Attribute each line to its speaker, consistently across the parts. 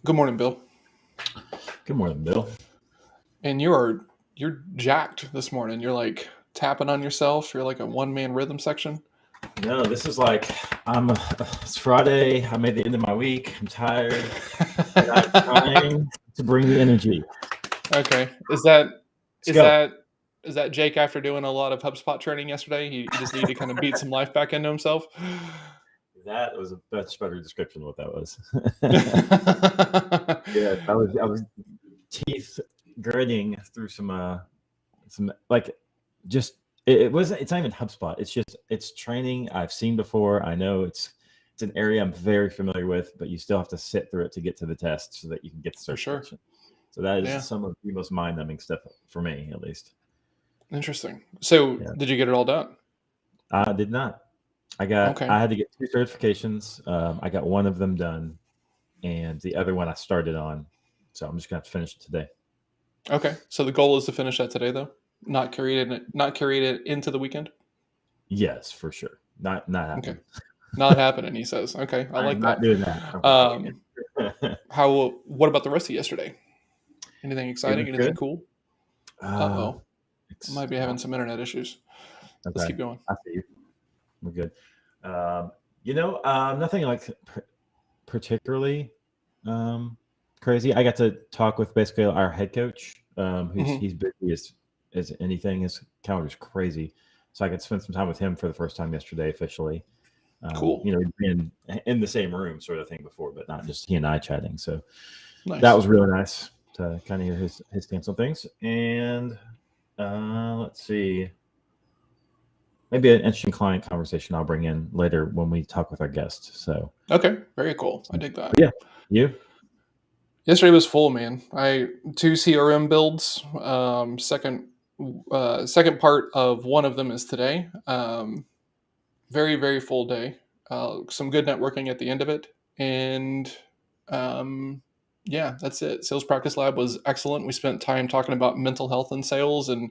Speaker 1: Good morning, Bill.
Speaker 2: Good morning, Bill.
Speaker 1: And you're jacked this morning. You're like tapping on yourself. You're like a one-man rhythm section.
Speaker 2: No, this is like it's Friday. I'm at the end of my week. I'm tired, and I'm trying to bring the energy.
Speaker 1: Okay. Is that
Speaker 2: Let's
Speaker 1: is
Speaker 2: go.
Speaker 1: that is that Jake after doing a lot of HubSpot training yesterday? He just needed to kind of beat some life back into himself.
Speaker 2: That was a much better description of what that was.
Speaker 1: Okay.
Speaker 2: Yeah, I was teeth gritting through some like just it wasn't. It's not even HubSpot. It's training I've seen before. I know it's an area I'm very familiar with, but you still have to sit through it to get to the test so that you can get the
Speaker 1: For sure.
Speaker 2: certification. So that is
Speaker 1: Yeah.
Speaker 2: some of the most mind-numbing stuff for me, at least.
Speaker 1: Interesting. So
Speaker 2: Yeah,
Speaker 1: did you get it all done?
Speaker 2: I did not. I
Speaker 1: Okay.
Speaker 2: had to get two certifications. I got one of them done, and the other one I started on. So I'm just gonna have to finish it today.
Speaker 1: Okay. So the goal is to finish that today, though. Not carry it into the weekend.
Speaker 2: Yes, for sure. Not
Speaker 1: Okay.
Speaker 2: happening.
Speaker 1: Not happening, he says. Okay, I
Speaker 2: I'm
Speaker 1: like
Speaker 2: not
Speaker 1: that.
Speaker 2: doing that. Unfortunately,
Speaker 1: Um, what about the rest of yesterday? Anything
Speaker 2: it
Speaker 1: exciting?
Speaker 2: was
Speaker 1: Anything
Speaker 2: good.
Speaker 1: cool? Uh
Speaker 2: Uh,
Speaker 1: oh,
Speaker 2: it's
Speaker 1: might be having some internet issues. Let's
Speaker 2: okay.
Speaker 1: keep going.
Speaker 2: I see you. We're good. Um, nothing like particularly um, crazy. I got to talk with basically our head coach, who's
Speaker 1: Hmm.
Speaker 2: he's busy as anything. His calendar's crazy, so I could spend some time with him for the first time yesterday officially.
Speaker 1: Cool.
Speaker 2: We've been in the same room sort of thing before, but not just he and I chatting. So that
Speaker 1: Nice.
Speaker 2: was really nice to kind of hear his stance on things. And let's see, maybe an interesting client conversation I'll bring in later when we talk with our guests. So,
Speaker 1: Okay, very cool. I dig that.
Speaker 2: but yeah, you
Speaker 1: Yesterday was full, man. I two CRM builds. Second part of one of them is today. Very very full day. Some good networking at the end of it, and um, yeah, that's it. Sales practice lab was excellent. We spent time talking about mental health and sales, and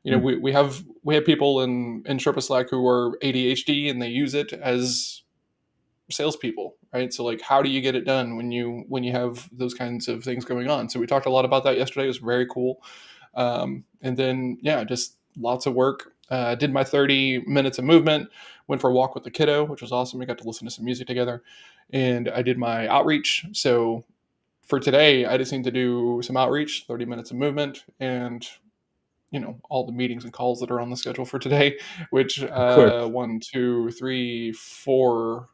Speaker 2: Hmm.
Speaker 1: we have people in Sherpa Slack who are ADHD and they use it as salespeople, right? So like, how do you get it done when you have those kinds of things going on? So we talked a lot about that yesterday. It was very cool. And then yeah, just lots of work. Did my 30 minutes of movement. Went for a walk with the kiddo, which was awesome. We got to listen to some music together, and I did my outreach. So for today, I just need to do some outreach, 30 minutes of movement, and all the meetings and calls that are on the schedule for today, which
Speaker 2: Of course.
Speaker 1: one, two, three, four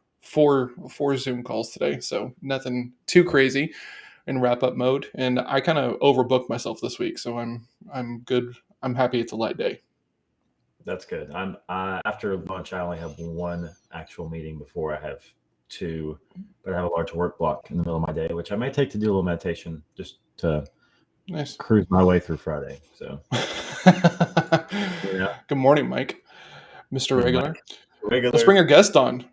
Speaker 1: Zoom calls today. So nothing too crazy in wrap up mode. And I kind of overbooked myself this week, so I'm good. I'm happy it's a light day.
Speaker 2: That's good. I'm after lunch. I only have one actual meeting before I have two, but I have a large work block in the middle of my day, which I may take to do a little meditation just to
Speaker 1: Nice.
Speaker 2: cruise my way through Friday. So yeah,
Speaker 1: Good morning, Mike, Mr.
Speaker 2: morning,
Speaker 1: Regular.
Speaker 2: Mike.
Speaker 1: Let's bring
Speaker 2: Regular.
Speaker 1: our guest on.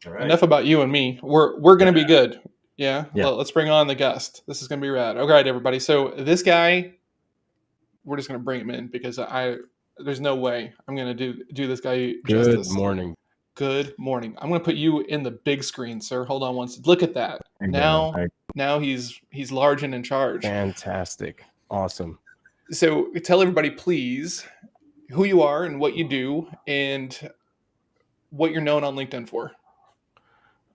Speaker 2: All right.
Speaker 1: Enough about you and me. We're
Speaker 2: Yeah.
Speaker 1: gonna be good. Yeah.
Speaker 2: Yeah.
Speaker 1: Let's bring on the guest. This is gonna be rad. All right, everybody. So this guy, we're just gonna bring him in because there's no way I'm gonna do this guy
Speaker 3: Good
Speaker 1: justice.
Speaker 3: morning.
Speaker 1: Good morning. I'm gonna put you in the big screen, sir. Hold on one second. Look at that.
Speaker 2: There you go.
Speaker 1: Now now he's large and in charge.
Speaker 3: Fantastic. Awesome.
Speaker 1: So tell everybody, please, who you are and what you do and what you're known on LinkedIn for.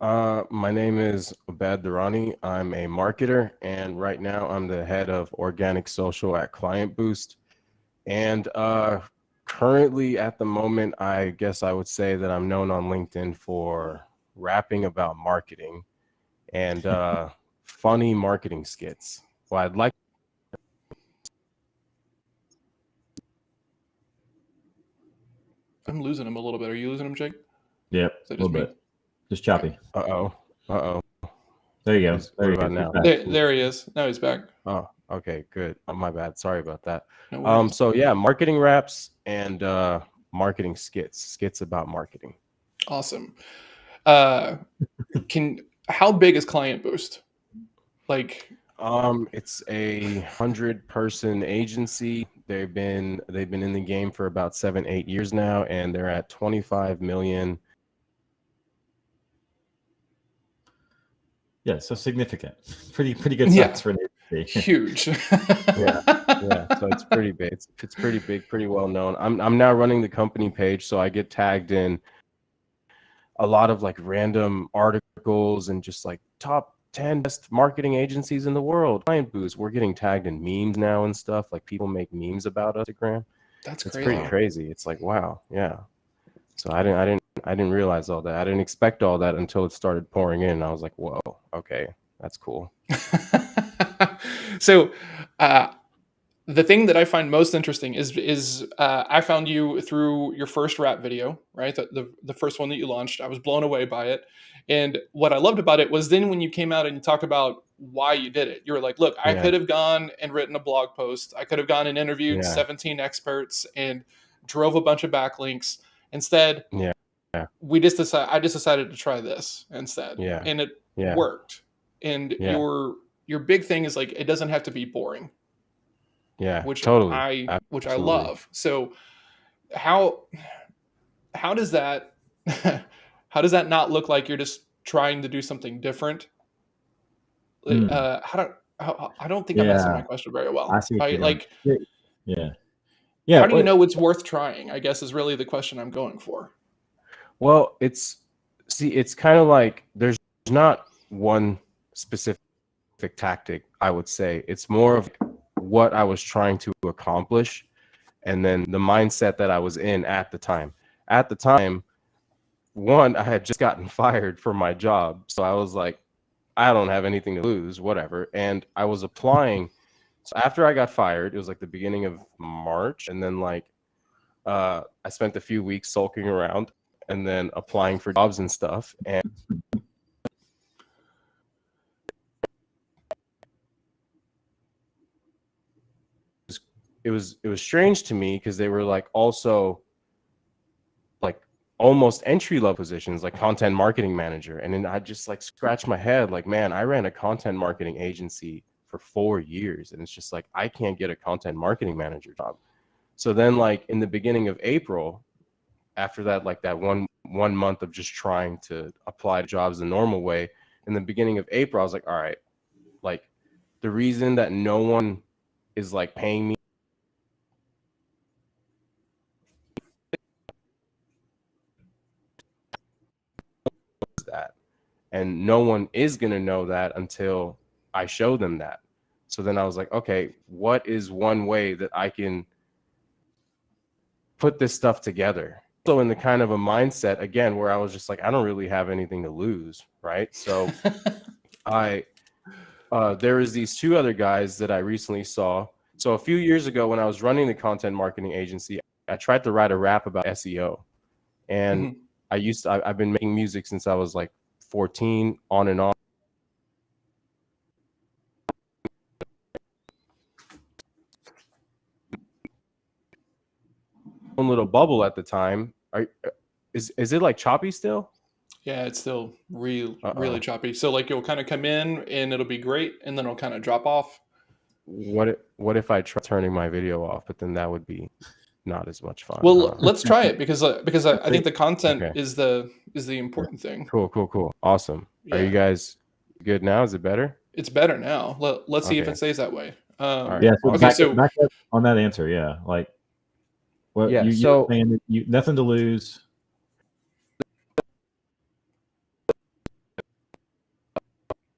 Speaker 3: My name is Obaid Durrani. I'm a marketer, and right now I'm the head of organic social at KlientBoost. And currently, at the moment, I guess I would say that I'm known on LinkedIn for rapping about marketing and funny marketing skits. Well, I'd like
Speaker 1: I'm losing him a little bit. Are you losing him, Jake?
Speaker 2: Yep.
Speaker 1: Is that
Speaker 2: A
Speaker 1: just
Speaker 2: little
Speaker 1: me?
Speaker 2: bit. Just
Speaker 1: Okay.
Speaker 2: choppy.
Speaker 3: Uh-oh. Uh-oh.
Speaker 2: There you go.
Speaker 3: Is
Speaker 2: There
Speaker 3: what
Speaker 2: he
Speaker 3: about
Speaker 2: is. He's
Speaker 3: now?
Speaker 2: back.
Speaker 1: There he is. Now he's back.
Speaker 3: Oh, okay, good. Oh, my bad. Sorry about that.
Speaker 1: No worries.
Speaker 3: So yeah, marketing raps and marketing skits about marketing.
Speaker 1: Awesome. Uh, can how big is Client Boost? Like,
Speaker 3: It's a 100-person agency. They've been in the game for about 7-8 years now, and they're at 25 million.
Speaker 2: Yeah, so significant. Pretty good
Speaker 1: Yeah.
Speaker 2: size for an agency.
Speaker 1: Huge.
Speaker 3: Yeah, so it's pretty big. It's pretty big, pretty well known. I'm now running the company page, so I get tagged in a lot of like random articles and just like top 10 best marketing agencies in the world. KlientBoost, we're getting tagged in memes now and stuff. Like people make memes about us on Instagram.
Speaker 1: That's
Speaker 3: It's
Speaker 1: crazy.
Speaker 3: pretty crazy. It's like, wow, yeah. So I didn't realize all that. I didn't expect all that until it started pouring in. I was like, whoa, okay, that's cool.
Speaker 1: So, the thing that I find most interesting is I found you through your first rap video, right? The first one that you launched. I was blown away by it, and what I loved about it was then when you came out and you talked about why you did it. You were like, "Look, I
Speaker 3: Yeah,
Speaker 1: could have gone and written a blog post. I could have gone and interviewed
Speaker 3: yeah,
Speaker 1: 17 experts and drove a bunch of backlinks. Instead,
Speaker 3: yeah, yeah,
Speaker 1: I just decided to try this instead,
Speaker 3: yeah,
Speaker 1: and it
Speaker 3: yeah,
Speaker 1: worked. And
Speaker 3: yeah,
Speaker 1: your big thing is like it doesn't have to be boring,
Speaker 3: yeah,
Speaker 1: which
Speaker 3: totally,
Speaker 1: I
Speaker 3: absolutely.
Speaker 1: love. So how how does that how does that not look like you're just trying to do something different? Like,
Speaker 2: Hmm.
Speaker 1: I don't think I'm asking my
Speaker 2: Yeah,
Speaker 1: question very
Speaker 2: I
Speaker 1: well.
Speaker 2: see what
Speaker 1: Right?
Speaker 2: you're going.
Speaker 1: Like,
Speaker 2: Yeah, yeah, yeah.
Speaker 1: how do you know it's worth trying? I guess is really the question I'm going for.
Speaker 3: Well, it's kind of like there's not one specific tactic, I would say. It's more of what I was trying to accomplish and then the mindset that I was in at the time. At the time, one, I had just gotten fired from my job. So I was like, I don't have anything to lose, whatever. And I was applying. So after I got fired, it was like the beginning of March. And then like I spent a few weeks sulking around and then applying for jobs and stuff. And it was strange to me because they were like also like almost entry level positions like content marketing manager. And then I just like scratched my head like, man, I ran a content marketing agency for 4 years and it's just like I can't get a content marketing manager job. So then like in the beginning of April, after that, like that one month of just trying to apply to jobs the normal way, in the beginning of April, I was like, all right, like the reason that no one is like paying me is that, and no one is going to know that until I show them that. So then I was like, okay, what is one way that I can put this stuff together? So in the kind of a mindset again where I was just like, I don't really have anything to lose, right? So I there is these two other guys that I recently saw. So a few years ago when I was running the content marketing agency, I tried to write a rap about SEO. And
Speaker 1: Mhm.
Speaker 3: I've been making music since I was like 14 on and on. One little bubble at the time. Is it like choppy still?
Speaker 1: Yeah, it's still really
Speaker 3: Uh-oh.
Speaker 1: choppy. So like you'll kind of come in and it'll be great, and then it'll kind of drop off.
Speaker 3: What if I try turning my video off, but then that would be not as much fun,
Speaker 1: Well,
Speaker 3: huh?
Speaker 1: let's try it because I think
Speaker 2: See,
Speaker 1: the content
Speaker 3: Okay.
Speaker 1: is the
Speaker 3: Yeah.
Speaker 1: important thing.
Speaker 3: Cool. Awesome. Are you
Speaker 1: Yeah,
Speaker 3: guys good now? Is it better?
Speaker 1: it's better now. Let's see if
Speaker 3: Okay.
Speaker 1: it stays that way.
Speaker 3: All right.
Speaker 2: yeah. So
Speaker 1: Okay,
Speaker 3: Awesome.
Speaker 1: so
Speaker 2: back up on that answer. Yeah, like what
Speaker 3: Yeah.
Speaker 2: you were
Speaker 3: So
Speaker 2: saying. You nothing to lose.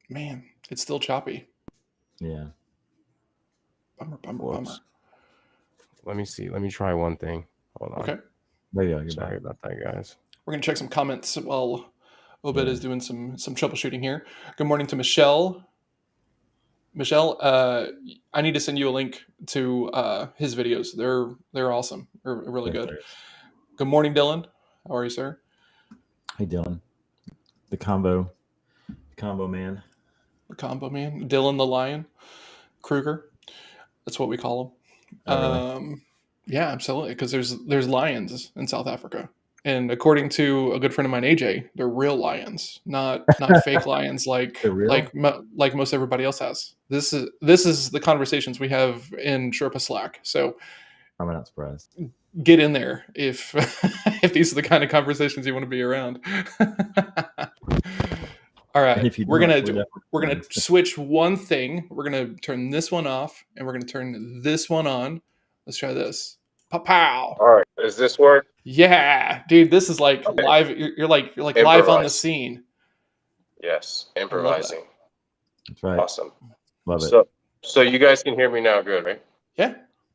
Speaker 1: man, it's still choppy.
Speaker 2: Yeah.
Speaker 1: Bummer.
Speaker 3: whoops. Let me see. Let me try one thing. Hold on.
Speaker 1: Okay,
Speaker 2: Maybe I'll get
Speaker 3: Sorry
Speaker 2: back.
Speaker 3: about that, guys.
Speaker 1: we're gonna check some comments while Obed
Speaker 2: Yeah.
Speaker 1: is doing some troubleshooting here. Good morning to Michelle. Michelle, I need to send you a link to his videos. They're awesome. They're really
Speaker 2: Thanks,
Speaker 1: good.
Speaker 2: Larry.
Speaker 1: Good morning, Dylan. How are you, sir?
Speaker 2: Hey, Dylan, the combo man.
Speaker 1: The combo man, Dylan the Lion Kruger. That's what we call him.
Speaker 2: Oh, really?
Speaker 1: Yeah, absolutely. Because there's lions in South Africa, and according to a good friend of mine, AJ, they're real lions, not fake lions
Speaker 2: They're real?
Speaker 1: like most everybody else has. This is the conversations we have in Sherpa Slack. So
Speaker 2: I'm not surprised.
Speaker 1: get in there if if these are the kind of conversations you want to be around. All
Speaker 2: And
Speaker 1: right,
Speaker 2: if you
Speaker 1: we're
Speaker 2: don't,
Speaker 1: gonna
Speaker 2: we're definitely
Speaker 1: we're gonna
Speaker 2: friends.
Speaker 1: switch one thing. We're gonna turn this one off, and we're gonna turn this one on. Let's try this. Pow pow.
Speaker 3: All right. Does this work?
Speaker 1: Yeah, dude, this is like
Speaker 3: Okay.
Speaker 1: live. You're like live on the
Speaker 3: Improvise.
Speaker 1: scene.
Speaker 3: Yes.
Speaker 1: I love that.
Speaker 3: Improvising.
Speaker 2: That's right.
Speaker 3: Awesome.
Speaker 2: Love it.
Speaker 3: So you guys can hear me now, good, right?
Speaker 1: Yeah,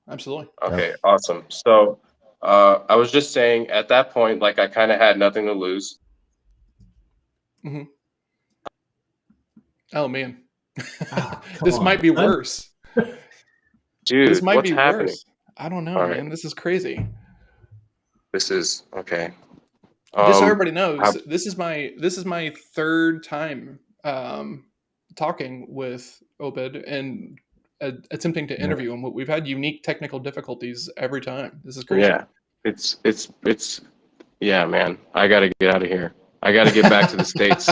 Speaker 1: absolutely.
Speaker 3: Okay, awesome. So I was just saying at that point, like I kind of had nothing to lose.
Speaker 1: Hmm. Oh man,
Speaker 2: Ah, come
Speaker 1: this
Speaker 2: on,
Speaker 1: might be
Speaker 2: son.
Speaker 1: worse. This
Speaker 3: Dude,
Speaker 1: might
Speaker 3: what's
Speaker 1: be
Speaker 3: happening?
Speaker 1: worse. I don't know,
Speaker 3: All right.
Speaker 1: man. This is crazy.
Speaker 3: This is okay.
Speaker 1: Just so everybody knows,
Speaker 3: I-
Speaker 1: this is my third time talking with Obaid and attempting to interview him. We've had unique technical difficulties every time. This is crazy.
Speaker 3: yeah, it's yeah, man. I got to get out of here. I got to get back to the States.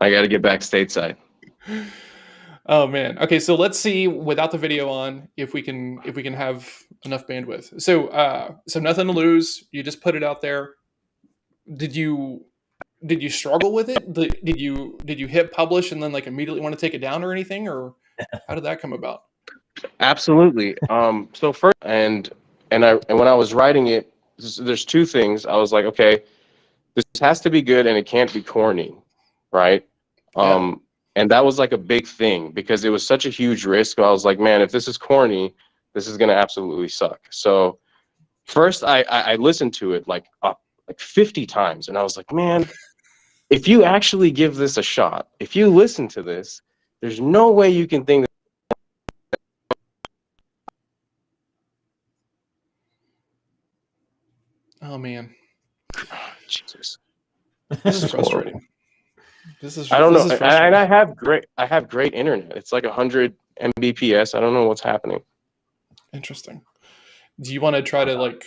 Speaker 3: I got to get back stateside.
Speaker 1: Oh man. Okay, so let's see without the video on if we can have enough bandwidth. So nothing to lose. You just put it out there. Did you struggle with it? Did you hit publish and then like immediately want to take it down or anything, or how did that come about?
Speaker 3: Absolutely. So first, and when I was writing it, there's two things. I was like, okay, this has to be good and it can't be corny, right?
Speaker 1: Yeah.
Speaker 3: And that was like a big thing because it was such a huge risk. I was like, man, if this is corny, this is gonna absolutely suck. So first, I listened to it like 50 times, and I was like, man, if you actually give this a shot, if you listen to this, there's no way you can think.
Speaker 1: Oh man,
Speaker 3: Jesus.
Speaker 1: this is frustrating. This is
Speaker 3: I don't
Speaker 1: this
Speaker 3: know.
Speaker 1: is
Speaker 3: And
Speaker 1: frustrating.
Speaker 3: I have great internet. It's like 100 Mbps. I don't know what's happening.
Speaker 1: Interesting. Do you want to try to like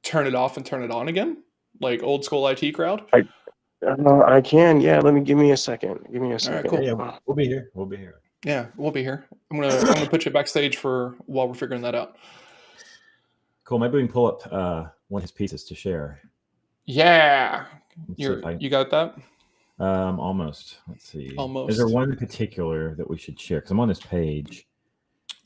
Speaker 1: turn it off and turn it on again, like old school IT crowd?
Speaker 3: I can. Yeah. Give me a second. Give me a
Speaker 1: All right,
Speaker 3: second.
Speaker 1: cool.
Speaker 2: Yeah, we'll be here. We'll be here.
Speaker 1: Yeah, we'll be here. I'm gonna put you backstage for while we're figuring that out.
Speaker 2: Cool. Maybe we can pull up one of his pieces to share.
Speaker 1: Yeah,
Speaker 2: Let's see if I-
Speaker 1: you got that?
Speaker 2: almost. Let's see.
Speaker 1: Almost.
Speaker 2: Is there one in particular that we should share? Because I'm on his page.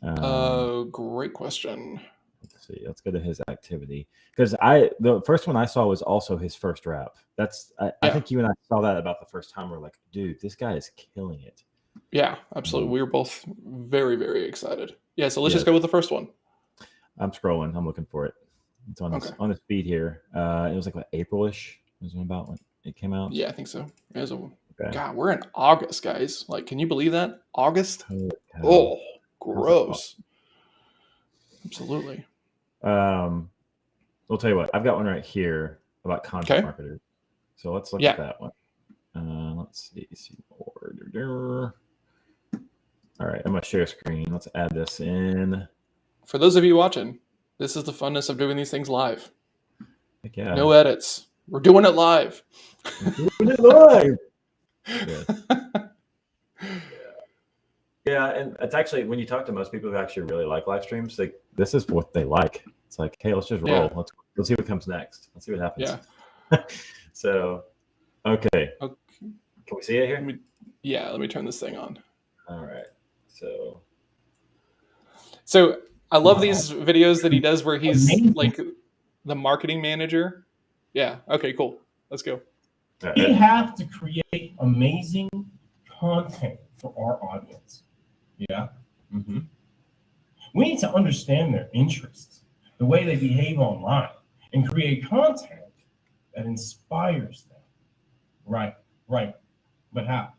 Speaker 1: Great question.
Speaker 2: Let's see. Let's go to his activity. Because the first one I saw was also his first rap. I think you and I saw that about the first time. We're like, dude, this guy is killing it.
Speaker 1: Yeah, absolutely. We were both very, very excited. Yeah, so let's just go with the first one.
Speaker 2: I'm scrolling. I'm looking for it. It's on his feed here. It was like what, April-ish was about when it came out.
Speaker 1: Yeah, I think so. God, we're in August, guys. Like, can you believe that? August? Oh, gross. Absolutely.
Speaker 2: We'll tell you what. I've got one right here about content marketers. So let's look at that one. Let's see. All right, I'm gonna share screen. Let's add this in.
Speaker 1: For those of you watching, this is the funness of doing these things live.
Speaker 2: Yeah.
Speaker 1: No edits. We're doing it live.
Speaker 2: Yeah, and it's actually when you talk to most people who actually really like live streams, this is what they like. It's like, hey, let's just roll. Let's see what comes next. Let's see what happens.
Speaker 1: Yeah.
Speaker 2: So, okay. Can we see it here?
Speaker 1: Let me turn this thing on.
Speaker 2: All right.
Speaker 1: So I love these videos that he does where he's like the marketing manager. Yeah. Okay, cool. Let's go.
Speaker 4: We have to create amazing content for our audience. Yeah. Mm-hmm. We need to understand their interests, the way they behave online, and create content that inspires them. Right. But how?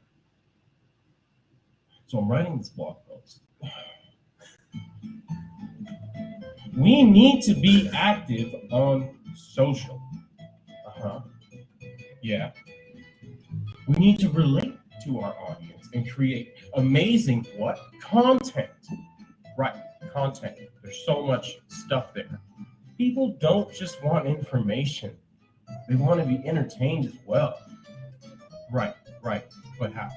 Speaker 4: So I'm writing this blog post. We need to be active on social. Yeah. We need to relate to our audience and create amazing content. Right, content. There's so much stuff there. People don't just want information. They want to be entertained as well. Right. But how?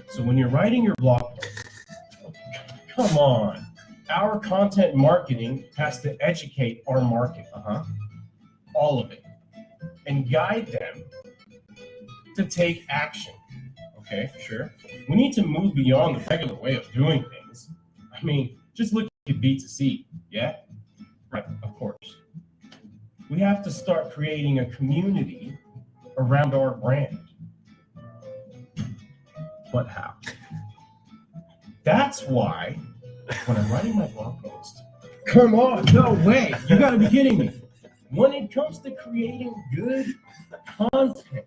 Speaker 4: So when you're writing your blog post, come on. Our content marketing has to educate our market. All of it. And guide them to take action. Okay, sure. We need to move beyond the regular way of doing things. I mean, just look at B2C, yeah? Right, of course. We have to start creating a community around our brand. But how? That's why when I'm writing my blog post, come on, no way, you gotta be kidding me. When it comes to creating good content,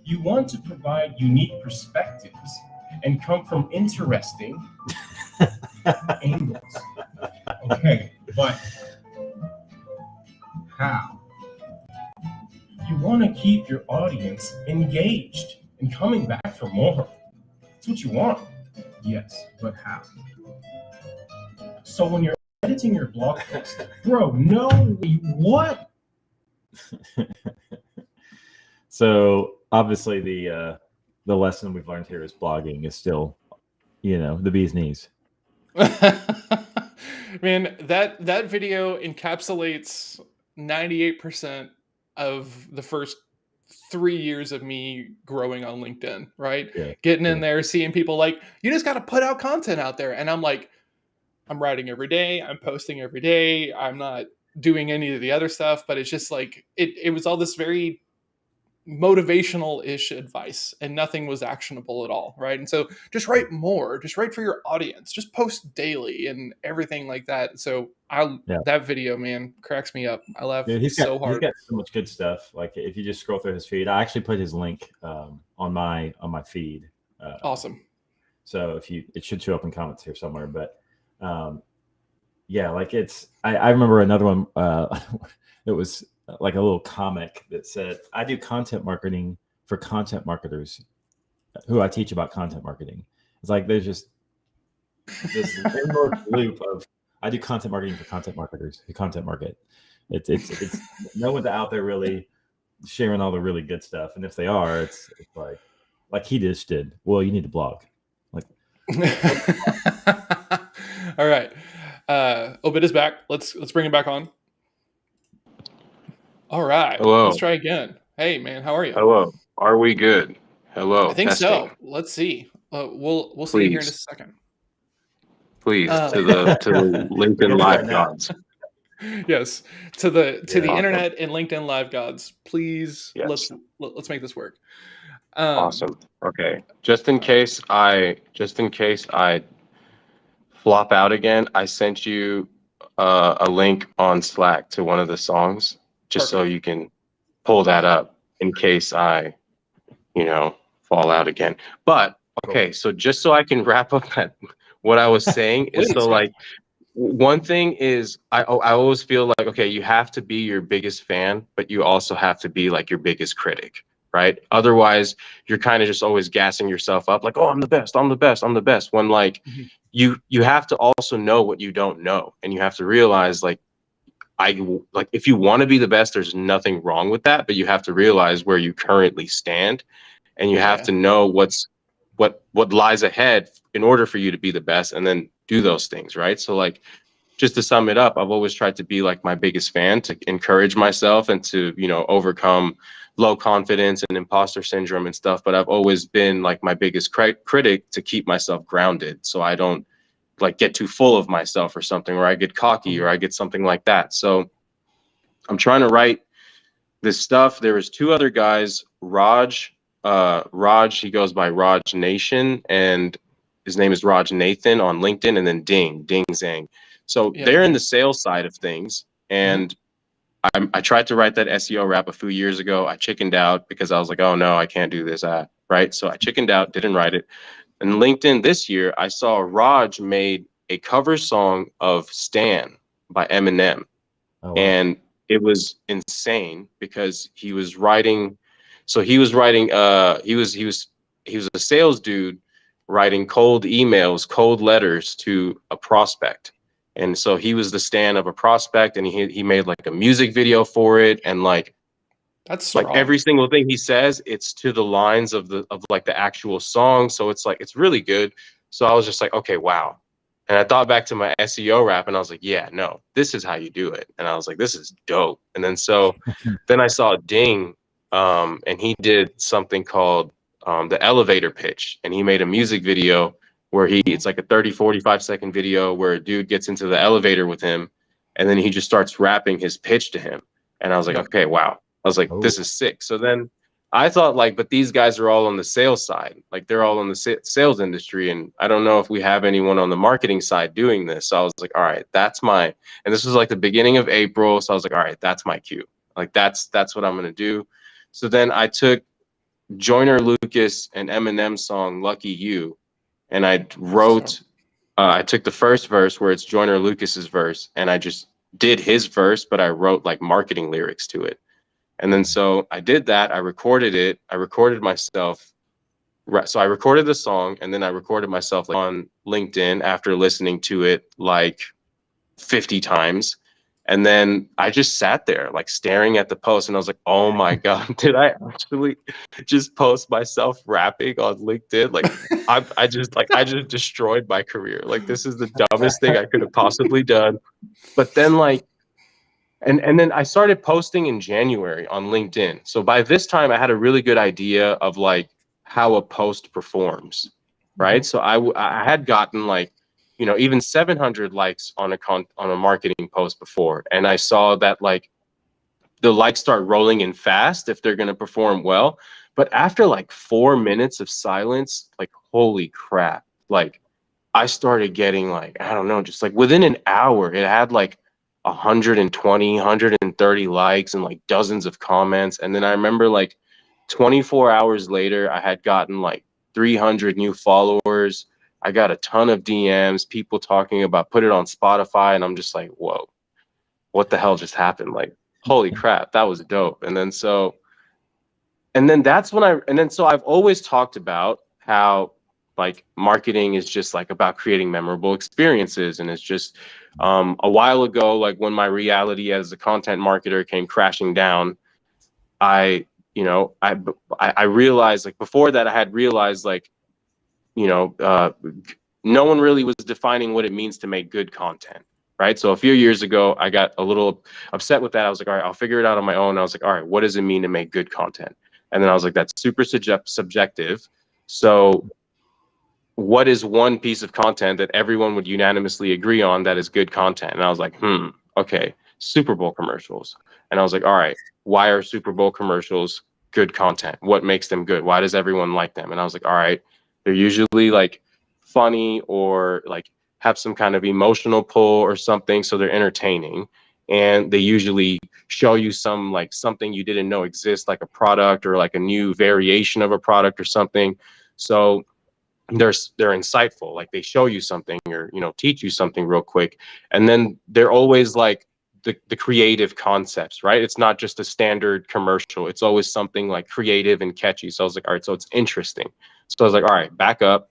Speaker 4: you want to provide unique perspectives and come from interesting angles. Okay, but how? You want to keep your audience engaged and coming back for more. That's what you want. Yes, but how? So when you're editing your blog post, bro, no, what?
Speaker 2: So obviously the lesson we've learned here is blogging is still, the bee's knees.
Speaker 1: Man, that video encapsulates 98% of the first 3 years of me growing on LinkedIn, right?
Speaker 2: Yeah.
Speaker 1: Getting in there, seeing people like, you just got to put out content out there. And I'm like, I'm writing every day. I'm posting every day. I'm not doing any of the other stuff, but it's just like, it was all this very motivational-ish advice and nothing was actionable at all, right? And so just write more, just write for your audience, just post daily and everything like that. So that video, man, cracks me up. I laugh so hard.
Speaker 2: He's got so much good stuff. Like if you just scroll through his feed, I actually put his link on my feed.
Speaker 1: Awesome.
Speaker 2: So it should show up in comments here somewhere, but yeah, like I remember another one it was like a little comic that said, I do content marketing for content marketers who I teach about content marketing. It's like there's just this loop of I do content marketing for content marketers who content market. It's no one's out there really sharing all the really good stuff, and if they are, it's like he just did. Well, you need to blog. Like,
Speaker 1: all right, Obaid is back. Let's bring him back on. All right.
Speaker 3: Hello.
Speaker 1: Let's try again. Hey, man, how are you?
Speaker 3: Hello. Are we good? Hello.
Speaker 1: I think
Speaker 3: testing.
Speaker 1: so. Let's see. We'll see you here in just a second.
Speaker 3: Please to the LinkedIn Live gods.
Speaker 1: Yes, to the
Speaker 3: awesome.
Speaker 1: internet and LinkedIn Live gods. Please,
Speaker 3: yes.
Speaker 1: let's make this work.
Speaker 3: Awesome. Okay. Just in case I flop out again, I sent you a link on Slack to one of the songs. Just so you can pull that up in case I, fall out again. But okay, so just so I can wrap up what I was saying is so like one thing is I always feel like, okay, you have to be your biggest fan, but you also have to be like your biggest critic, right? Otherwise, you're kind of just always gassing yourself up like, oh, I'm the best, I'm the best, I'm the best. When like you have to also know what you don't know, and you have to realize like, if you want to be the best, there's nothing wrong with that, but you have to realize where you currently stand, and you have to know what lies ahead in order for you to be the best, and then do those things, right? So like, just to sum it up, I've always tried to be like my biggest fan, to encourage myself and to, overcome low confidence and imposter syndrome and stuff. But I've always been like my biggest critic to keep myself grounded, so I don't like get too full of myself or something, or I get cocky or I get something like that. So I'm trying to write this stuff. There was two other guys, Raj, he goes by Raj Nation, and his name is Raj Nathan on LinkedIn, and then Ding Zhang. So they're in the sales side of things. And I tried to write that SEO rap a few years ago. I chickened out because I was like, oh no, I can't do this. Right. So I chickened out, didn't write it. And LinkedIn this year, I saw Raj made a cover song of Stan by Eminem. Oh, wow. And it was insane because he was writing. So he was writing, he was a sales dude writing cold emails, cold letters to a prospect. And so he was the Stan of a prospect, and he made like a music video for it. And like,
Speaker 1: that's strong.
Speaker 3: Like every single thing he says, it's to the lines of like the actual song. So it's like, it's really good. So I was just like, okay, wow. And I thought back to my SEO rap, and I was like, yeah, no, this is how you do it. And I was like, this is dope. And then then I saw Ding, and he did something called the elevator pitch, and he made a music video where it's like a 30-45 second video where a dude gets into the elevator with him, and then he just starts rapping his pitch to him. And I was like, okay, wow. I was like, this is sick. So then I thought like, but these guys are all on the sales side. Like they're all in the sales industry. And I don't know if we have anyone on the marketing side doing this. So I was like, all right, and this was like the beginning of April. So I was like, all right, that's my cue. Like that's what I'm going to do. So then I took Joyner Lucas and Eminem's song, Lucky You. And I took the first verse where it's Joyner Lucas's verse, and I just did his verse, but I wrote like marketing lyrics to it. And then so I did that. I recorded it. I recorded myself. So I recorded the song, and then I recorded myself like, on LinkedIn after listening to it like 50 times. And then I just sat there like staring at the post, and I was like, oh my God, did I actually just post myself rapping on LinkedIn? Like I just destroyed my career. Like this is the dumbest thing I could have possibly done. But then like, and then I started posting in January on LinkedIn. So by this time I had a really good idea of like how a post performs, right? So I had gotten like, you know, even 700 likes on a marketing post before, and I saw that like the likes start rolling in fast if they're going to perform well. But after like 4 minutes of silence, like holy crap, like I started getting like, I don't know, just like within an hour it had like 120, 130 likes and like dozens of comments. And then I remember like 24 hours later I had gotten like 300 new followers. I got a ton of DMs, people talking about put it on Spotify, and I'm just like, whoa, what the hell just happened? Like, holy crap, that was dope. And then so I've always talked about how like marketing is just like about creating memorable experiences. And it's just a while ago, like when my reality as a content marketer came crashing down, I realized like before that I had realized like, no one really was defining what it means to make good content. Right. So a few years ago, I got a little upset with that. I was like, all right, I'll figure it out on my own. I was like, all right, what does it mean to make good content? And then I was like, that's super subjective. So what is one piece of content that everyone would unanimously agree on that is good content? And I was like, okay, Super Bowl commercials. And I was like, all right, why are Super Bowl commercials good content? What makes them good? Why does everyone like them? And I was like, all right, they're usually like funny or like have some kind of emotional pull or something, so they're entertaining. And they usually show you something you didn't know exists, like a product or like a new variation of a product or something. So they're insightful, like they show you something or teach you something real quick. And then they're always like the creative concepts, right? It's not just a standard commercial, it's always something like creative and catchy. So I was like, all right, so it's interesting. So I was like, all right, back up,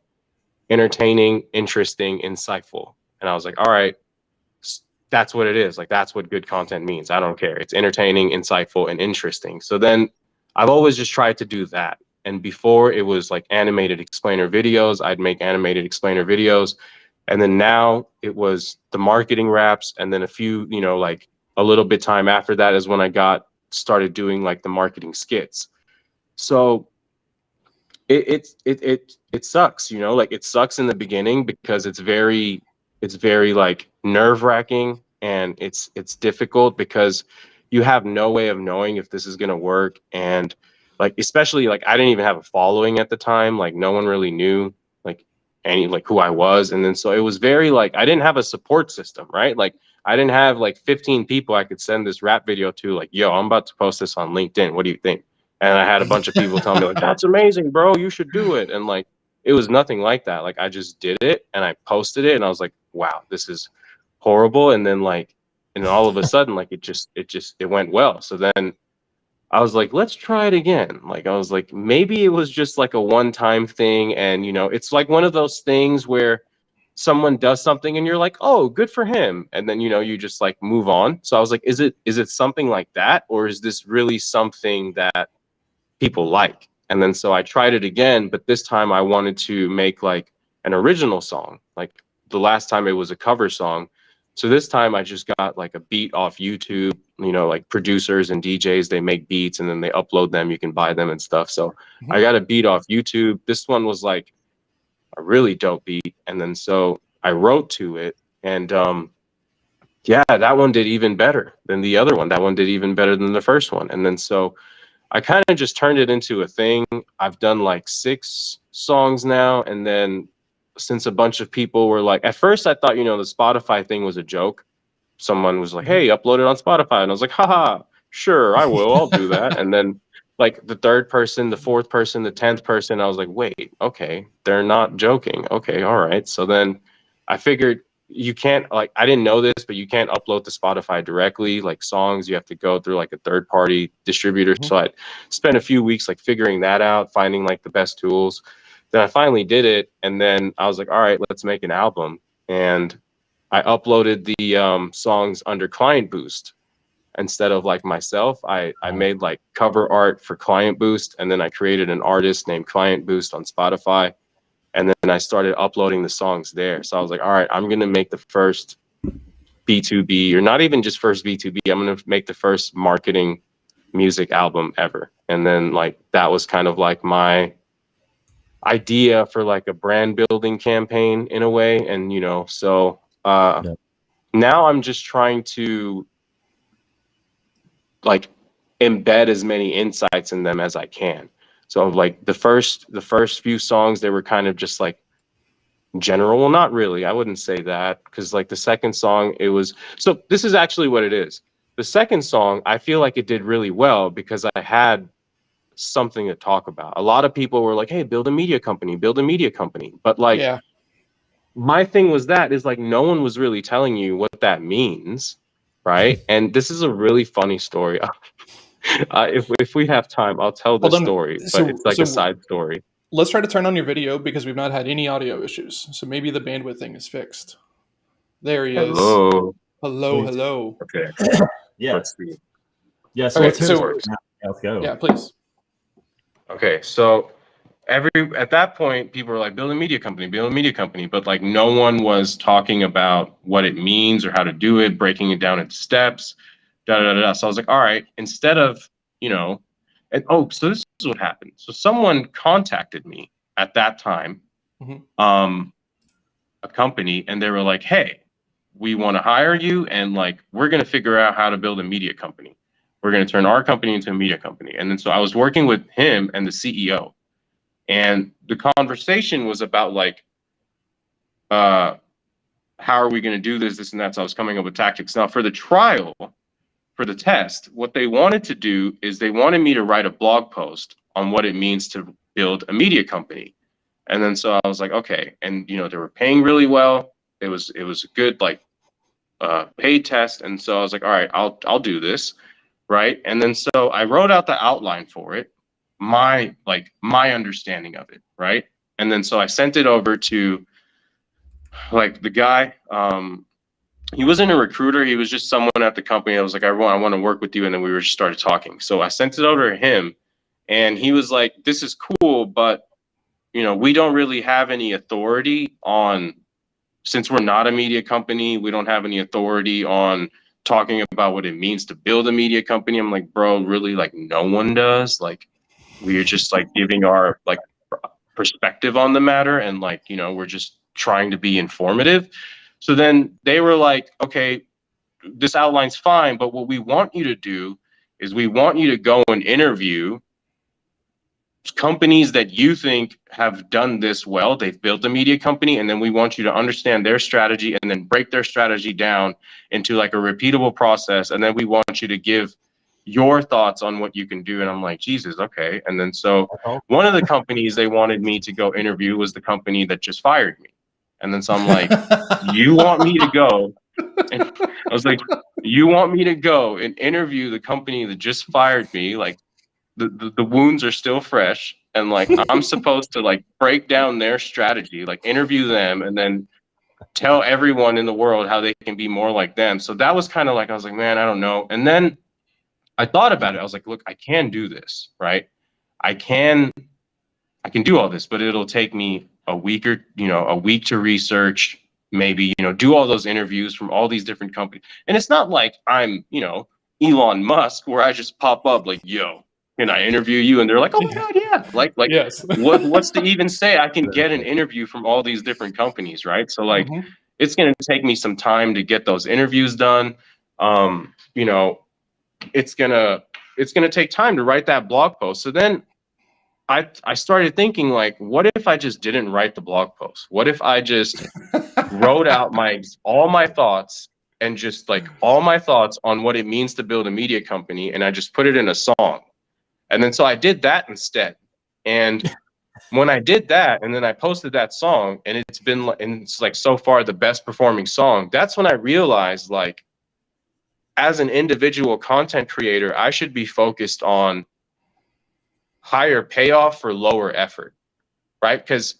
Speaker 3: entertaining, interesting, insightful. And I was like, all right, that's what it is. Like that's what good content means. I don't care, it's entertaining, insightful, and interesting. So then I've always just tried to do that. And before it was like animated explainer videos, I'd make animated explainer videos. And then now it was the marketing raps. And then a few, like a little bit time after that is when I started doing like the marketing skits. So it sucks, like it sucks in the beginning because it's very like nerve-wracking, and it's difficult because you have no way of knowing if this is going to work. And like especially like I didn't even have a following at the time, like no one really knew like who I was. And then so it was very like I didn't have a support system, right? Like I didn't have like 15 people I could send this rap video to, like, yo, I'm about to post this on LinkedIn, what do you think? And I had a bunch of people tell me like, that's amazing, bro, you should do it. And like it was nothing like that. Like I just did it and I posted it and I was like, wow, this is horrible. And then like, and all of a sudden, like it went well. So then I was like, let's try it again. Like I was like, maybe it was just like a one-time thing. And it's like one of those things where someone does something and you're like, oh, good for him. And then, you just like move on. So I was like, is it something like that? Or is this really something that people like? And then so I tried it again, but this time I wanted to make like an original song, like the last time it was a cover song. So this time I just got like a beat off YouTube, you know, like producers and DJs, they make beats and then they upload them. You can buy them and stuff. So I got a beat off YouTube. This one was like a really dope beat. And then so I wrote to it, and yeah, that one did even better than the other one. That one did even better than the first one. And then so I kind of just turned it into a thing. I've done like 6 songs now. And then since a bunch of people were like, at first I thought, you know, the Spotify thing was a joke. Someone was like, hey, upload it on Spotify. And I was like, haha, sure, I will. I'll do that. And then like the 3rd person, the 4th person, the 10th person, I was like, wait, okay, they're not joking. Okay, all right. So then I figured you can't, like, I didn't know this, but you can't upload to Spotify directly. Like songs, you have to go through like a 3rd-party distributor. So I spent a few weeks like figuring that out, finding like the best tools. Then I finally did it. And then I was like, all right, let's make an album. And I uploaded the songs under KlientBoost instead of like myself. I made like cover art for KlientBoost, and then I created an artist named KlientBoost on Spotify, and then I started uploading the songs there. So I was like, all right, I'm gonna make the first B2B, or not even just first B2B, I'm gonna make the first marketing music album ever. And then like that was kind of like my idea for like a brand building campaign in a way. And you know, so now I'm just trying to like embed as many insights in them as I can. So like the first few songs, they were kind of just like general. Well, not really. I wouldn't say that, because like the second song, it was, so this is actually what it is. The second song, I feel like it did really well because I had something to talk about. A lot of people were like, hey, build a media company, build a media company. But like, my thing was that is like, no one was really telling you what that means. Right. And this is a really funny story. If we have time, I'll tell the story, but it's like a side story.
Speaker 1: Let's try to turn on your video because we've not had any audio issues. So maybe the bandwidth thing is fixed. There he is.
Speaker 3: Hello.
Speaker 1: Hello.
Speaker 3: Okay.
Speaker 2: Yeah.
Speaker 3: Let's see.
Speaker 2: Yeah. So,
Speaker 1: okay,
Speaker 2: let's go.
Speaker 1: Yeah, please.
Speaker 3: Okay. So at that point, people were like, build a media company, but like no one was talking about what it means or how to do it, breaking it down into steps, So I was like, all right, instead of, you know, and so this is what happened. So someone contacted me at that time, a company, and they were like, hey, we want to hire you, and like, we're going to figure out how to build a media company. We're going to turn our company into a media company. And then so I was working with him and the CEO. And the conversation was about like, how are we going to do this and that? So I was coming up with tactics. Now for the trial, for the test, what they wanted to do is they wanted me to write a blog post on what it means to build a media company. And then so I was like, okay. And you know, they were paying really well. It was a good like paid test. And so I was like, all right, I'll do this. Right. And then so I wrote out the outline for it, my understanding of it. Right. And then so I sent it over to like the guy. He wasn't a recruiter. He was just someone at the company. I was like, I want to work with you. And then we just started talking. So I sent it over to him, and he was like, this is cool, but you know, we don't really have any authority on, since we're not a media company, we don't have any authority on talking about what it means to build a media company. I'm like, bro, really? Like no one does. Like we're just like giving our like perspective on the matter, and like, you know, we're just trying to be informative. So then they were like, okay, this outline's fine, but what we want you to do is we want you to go and interview companies that you think have done this well. They've built a media company, and then we want you to understand their strategy and then break their strategy down into like a repeatable process. And then we want you to give your thoughts on what you can do. And I'm like, Jesus, okay. And then so one of the companies they wanted me to go interview was the company that just fired me. And then so I'm like, you want me to go? And I was like, you want me to go and interview the company that just fired me? Like the wounds are still fresh. And like, I'm supposed to like break down their strategy, like interview them, and then tell everyone in the world how they can be more like them. So that was kind of like, I was like, man, I don't know. And then I thought about it. I was like, look, I can do this, right? I can do all this, but it'll take me a week to research maybe, do all those interviews from all these different companies. And it's not like I'm, Elon Musk, where I just pop up like, yo, can I interview you? And they're like, oh my God, yeah. Like
Speaker 1: Yes.
Speaker 3: what's to even say I can get an interview from all these different companies, right? So like, it's going to take me some time to get those interviews done. It's gonna take time to write that blog post. So then I started thinking, like, what if I just didn't write the blog post? What if I just wrote out all my thoughts, and just like all my thoughts on what it means to build a media company, and I just put it in a song? And then so I did that instead. And when I did that, and then I posted that song, and it's like so far the best performing song, that's when I realized, like, as an individual content creator, I should be focused on higher payoff for lower effort, right? Because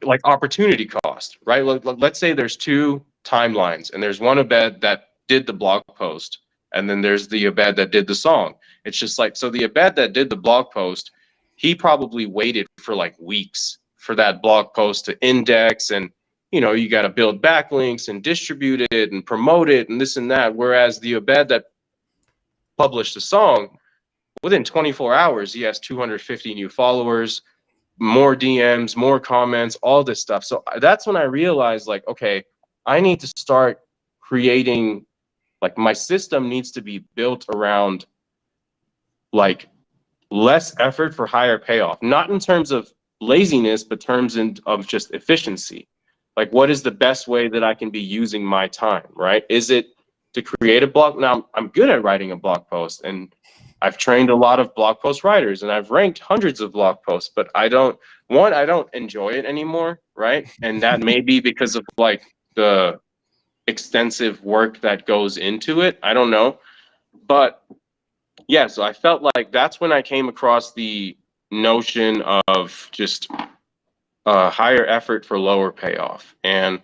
Speaker 3: like opportunity cost, right? Let's say there's two timelines, and there's one Obaid that did the blog post, and then there's the Obaid that did the song. It's just like, so the Obaid that did the blog post, he probably waited for like weeks for that blog post to index, and you got to build backlinks and distribute it and promote it and this and that. Whereas the Obaid that published the song, within 24 hours, he has 250 new followers, more DMs, more comments, all this stuff. So that's when I realized, like, okay, I need to start creating, like, my system needs to be built around like less effort for higher payoff, not in terms of laziness, but terms of just efficiency. Like, what is the best way that I can be using my time, right? Is it to create a blog? Now, I'm good at writing a blog post, and I've trained a lot of blog post writers, and I've ranked hundreds of blog posts, but I don't enjoy it anymore, right? And that may be because of like the extensive work that goes into it. I don't know. But yeah, so I felt like that's when I came across the notion of just higher effort for lower payoff. And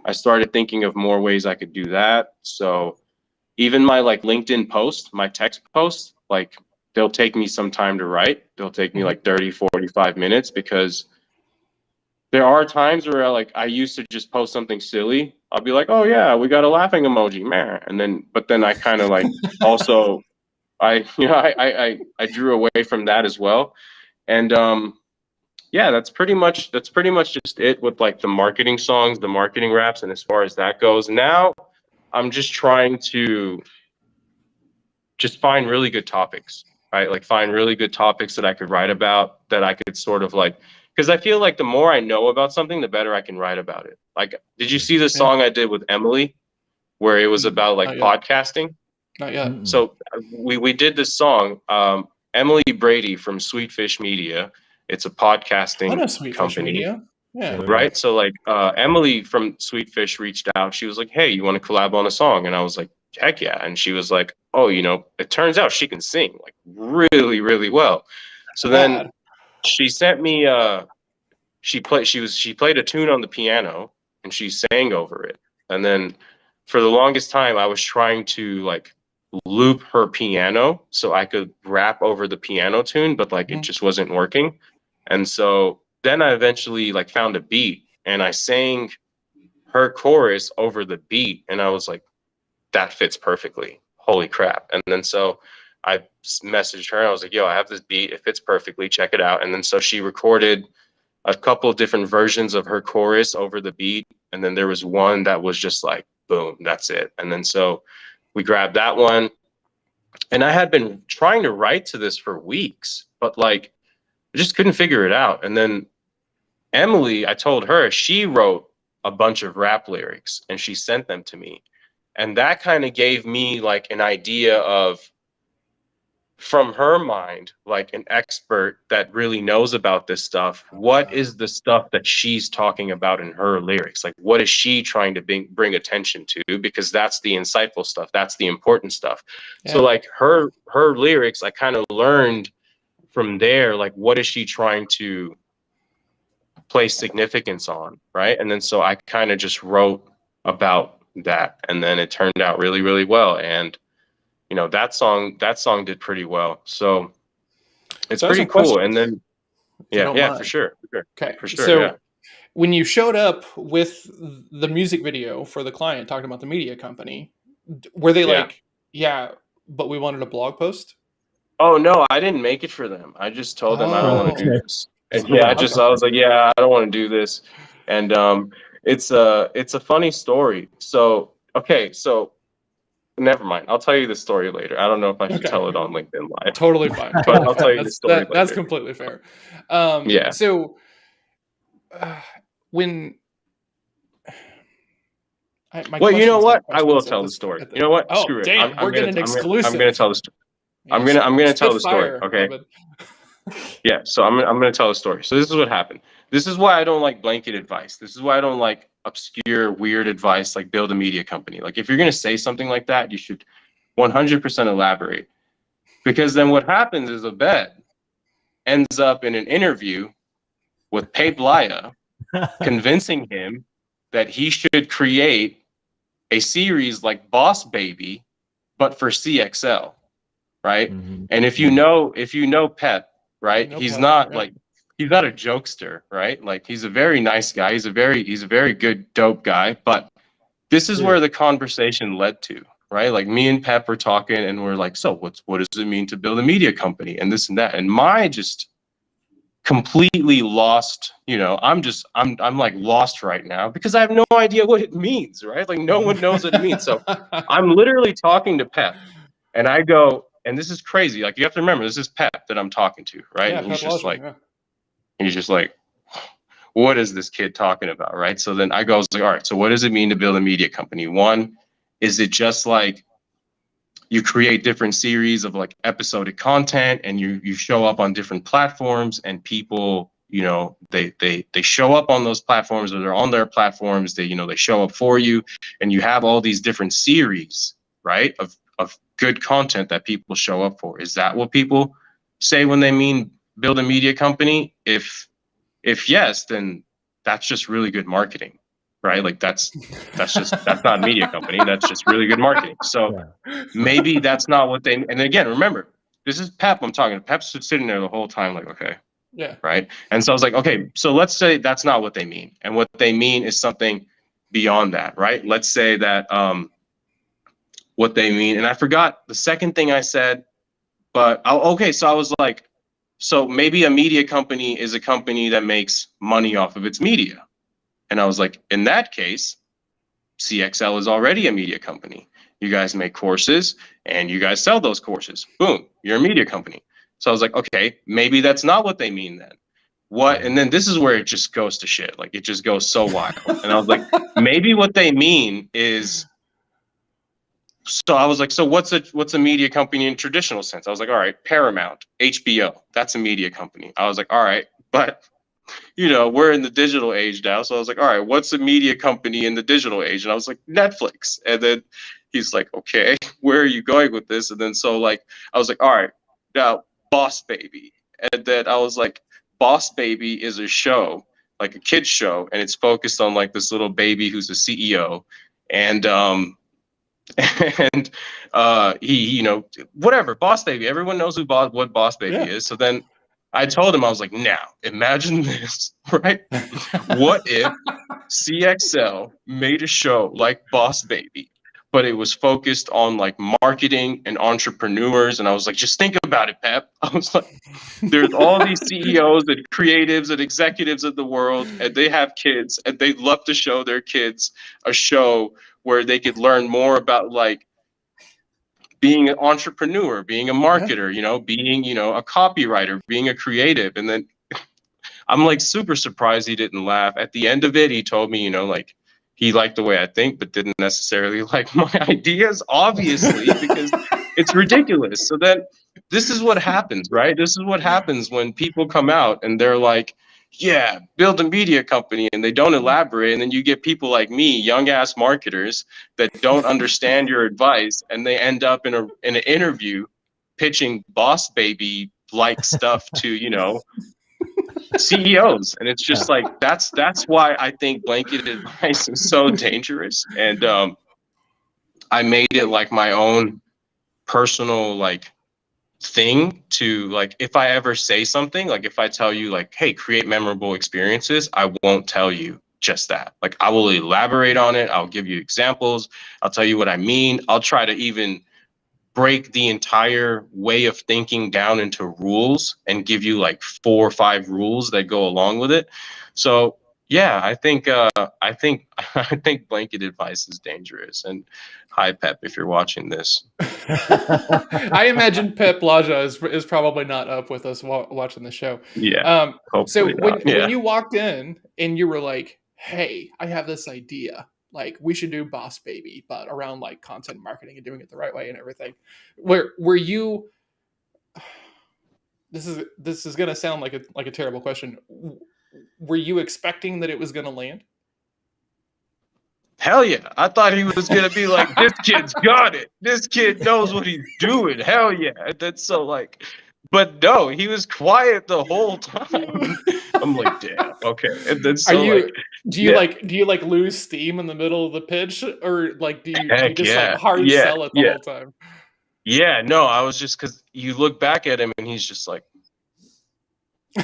Speaker 3: I started thinking of more ways I could do that. So even my like LinkedIn post, my text posts, like, they'll take me some time to write. They'll take me like 30, 45 minutes, because there are times where I used to just post something silly. I'll be like, oh yeah, we got a laughing emoji, man. But then I kind of like also, I drew away from that as well. And yeah, that's pretty much just it with like the marketing songs, the marketing raps. And as far as that goes, now I'm just trying to just find really good topics, right? Like, find really good topics that I could write about, that I could sort of like, because I feel like the more I know about something, the better I can write about it. Like, did you see the song I did with Emily, where it was about like podcasting?
Speaker 1: Not yet.
Speaker 3: So we did this song, Emily Brady from Sweetfish Media. It's a podcasting company.
Speaker 1: Media. Yeah.
Speaker 3: Right. So like Emily from Sweetfish reached out. She was like, hey, you want to collab on a song? And I was like, heck yeah. And she was like, oh, it turns out she can sing like really, really well. So then she sent me she played a tune on the piano, and she sang over it. And then for the longest time I was trying to like loop her piano so I could rap over the piano tune, but like it just wasn't working. And so then I eventually like found a beat, and I sang her chorus over the beat, and I was like, that fits perfectly. Holy crap. And then so I messaged her, and I was like, yo, I have this beat, it fits perfectly, check it out. And then so she recorded a couple of different versions of her chorus over the beat, and then there was one that was just like, boom, that's it. And then so we grabbed that one, and I had been trying to write to this for weeks, but like I just couldn't figure it out. And then Emily, I told her, she wrote a bunch of rap lyrics, and she sent them to me. And that kind of gave me like an idea of, from her mind, like an expert that really knows about this stuff, what is the stuff that she's talking about in her lyrics? Like, what is she trying to bring attention to? Because that's the insightful stuff. That's the important stuff. Yeah. So like her lyrics, I kind of learned from there, like, what is she trying to place significance on, right? And then so I kind of just wrote about that, and then it turned out really, really well. And that song did pretty well. So it's pretty cool. And then yeah, for sure.
Speaker 1: Okay.
Speaker 3: For sure,
Speaker 1: so
Speaker 3: yeah.
Speaker 1: when you showed up with the music video for the client talking about the media company, were they
Speaker 3: Yeah.
Speaker 1: like, yeah, but we wanted a blog post?
Speaker 3: Oh no, I didn't make it for them. I just told them I don't want to do
Speaker 2: Okay.
Speaker 3: this. And
Speaker 2: Oh,
Speaker 3: yeah,
Speaker 1: Okay.
Speaker 3: I was like, yeah, I don't want to do this. And it's a funny story. So okay, so never mind. I'll tell you the story later. I don't know if I should
Speaker 1: Okay.
Speaker 3: tell it on LinkedIn Live,
Speaker 1: Totally fine.
Speaker 3: but
Speaker 1: Totally
Speaker 3: I'll tell
Speaker 1: fine.
Speaker 3: you the story
Speaker 1: That's
Speaker 3: later.
Speaker 1: completely fair.
Speaker 3: Yeah.
Speaker 1: So uh, when my
Speaker 3: Well, you know
Speaker 1: questions have
Speaker 3: what? I will
Speaker 1: questions
Speaker 3: tell the story.
Speaker 1: at the
Speaker 3: You know what?
Speaker 1: oh
Speaker 3: Screw it.
Speaker 1: damn, we're getting an
Speaker 3: I'm gonna
Speaker 1: exclusive.
Speaker 3: tell the story.
Speaker 1: Yeah,
Speaker 3: I'm gonna tell
Speaker 1: spit
Speaker 3: the story.
Speaker 1: fire,
Speaker 3: Okay.
Speaker 1: Obaid.
Speaker 3: Yeah, so I'm gonna tell the story. So this is what happened. This is why I don't like blanket advice. This is why I don't like obscure, weird advice like build a media company. Like if you're gonna say something like that, you should 100% elaborate. Because then what happens is Abed ends up in an interview with Pay Blaya, convincing him that he should create a series like Boss Baby, but for CXL, right?
Speaker 2: Mhm.
Speaker 3: And if you know Pep, right,
Speaker 1: No
Speaker 3: he's
Speaker 1: pep.
Speaker 3: not
Speaker 1: Yeah.
Speaker 3: like he's not a jokester, right? Like he's a very nice guy. He's a very good dope guy. But this is where
Speaker 2: Serious.
Speaker 3: the conversation led to, right? Like me and Pep were talking, and we're like, so what does it mean to build a media company and this and that? And my just completely lost, I'm like lost right now because I have no idea what it means, right? Like no one knows what it means. So I'm literally talking to Pep and I go, and this is crazy. Like you have to remember, this is Pep that I'm talking to, right?
Speaker 1: Yeah,
Speaker 3: And
Speaker 1: Pep Lodger. Yeah.
Speaker 3: he's just like, what is this kid talking about, right? So then I go, like, all right, so what does it mean to build a media company? One, is it just like you create different series of like episodic content and you show up on different platforms and people, they show up on those platforms or they're on their platforms, they show up for you and you have all these different series, right, of good content that people show up for. Is that what people say when they mean build a media company? If yes, then that's just really good marketing, right? Like that's not media company. That's just really good marketing. So
Speaker 2: Yeah.
Speaker 3: maybe that's not what they. And again, remember, this is Pep. I'm talking. Pep's sitting there the whole time, like, okay,
Speaker 1: Yeah.
Speaker 3: right. And so I was like, okay, so let's say that's not what they mean, and what they mean is something beyond that, right? Let's say that what they mean, and I forgot the second thing I said, but okay, so I was like, so maybe a media company is a company that makes money off of its media. And I was like, in that case, CXL is already a media company. You guys make courses and you guys sell those courses. Boom, you're a media company. So I was like, okay, maybe that's not what they mean then. What? And then this is where it just goes to shit. Like it just goes so wild. And I was like, maybe what they mean is, so I was like, so what's a media company in traditional sense? I was like, all right, Paramount, HBO, that's a media company. I was like, all right, but we're in the digital age now. So I was like, all right, what's a media company in the digital age? And I was like, Netflix. And then he's like, okay, where are you going with this? And then so like, I was like, all right, now Boss Baby. And then I was like, Boss Baby is a show, like a kid's show, and it's focused on like this little baby who's a CEO. And and he whatever, Boss Baby, everyone knows what Boss Baby
Speaker 1: Yeah.
Speaker 3: is. So then I told him, I was like, now imagine this, right? What if CXL made a show like Boss Baby, but it was focused on like marketing and entrepreneurs? And I was like, just think about it, Pep. I was like, there's all these CEOs and creatives and executives in the world, and they have kids, and they'd love to show their kids a show where they could learn more about like being an entrepreneur, being a marketer, being, a copywriter, being a creative. And then I'm like super surprised he didn't laugh. At the end of it, he told me, like he liked the way I think, but didn't necessarily like my ideas, obviously, because it's ridiculous. So then this is what happens, right? This is what happens when people come out and they're like, yeah, build a media company, and they don't elaborate. And then you get people like me, young ass marketers that don't understand your advice, and they end up in an interview pitching Boss Baby like stuff to, CEOs. And it's just like that's why I think blanket advice is so dangerous. And I made it like my own personal like thing to like, if I ever say something, like if I tell you like, hey, create memorable experiences, I won't tell you just that. Like I will elaborate on it. I'll give you examples. I'll tell you what I mean. I'll try to even break the entire way of thinking down into rules and give you like 4 or 5 rules that go along with it. So yeah, I think blanket advice is dangerous. And hi Pep, if you're watching this.
Speaker 1: I imagine Pep Laja is probably not up with us watching the show.
Speaker 3: Yeah,
Speaker 1: So
Speaker 3: hopefully not.
Speaker 1: when you walked in and you were like, "Hey, I have this idea. Like we should do Boss Baby, but around like content marketing and doing it the right way and everything." Were you? This is gonna sound like a terrible question. Were you expecting that it was gonna land?
Speaker 3: Hell yeah. I thought he was gonna be like, this kid's got it. This kid knows what he's doing. Hell yeah. And that's so like, but no, he was quiet the whole time. I'm like, damn, okay. And then
Speaker 1: Are
Speaker 3: so
Speaker 1: you?
Speaker 3: like,
Speaker 1: Do you
Speaker 3: yeah,
Speaker 1: do you like lose steam in the middle of the pitch, or like do you
Speaker 3: heck
Speaker 1: just like
Speaker 3: yeah.
Speaker 1: hard
Speaker 3: Yeah,
Speaker 1: sell it the
Speaker 3: yeah.
Speaker 1: whole time?
Speaker 3: Yeah, no, I was just because you look back at him and he's just like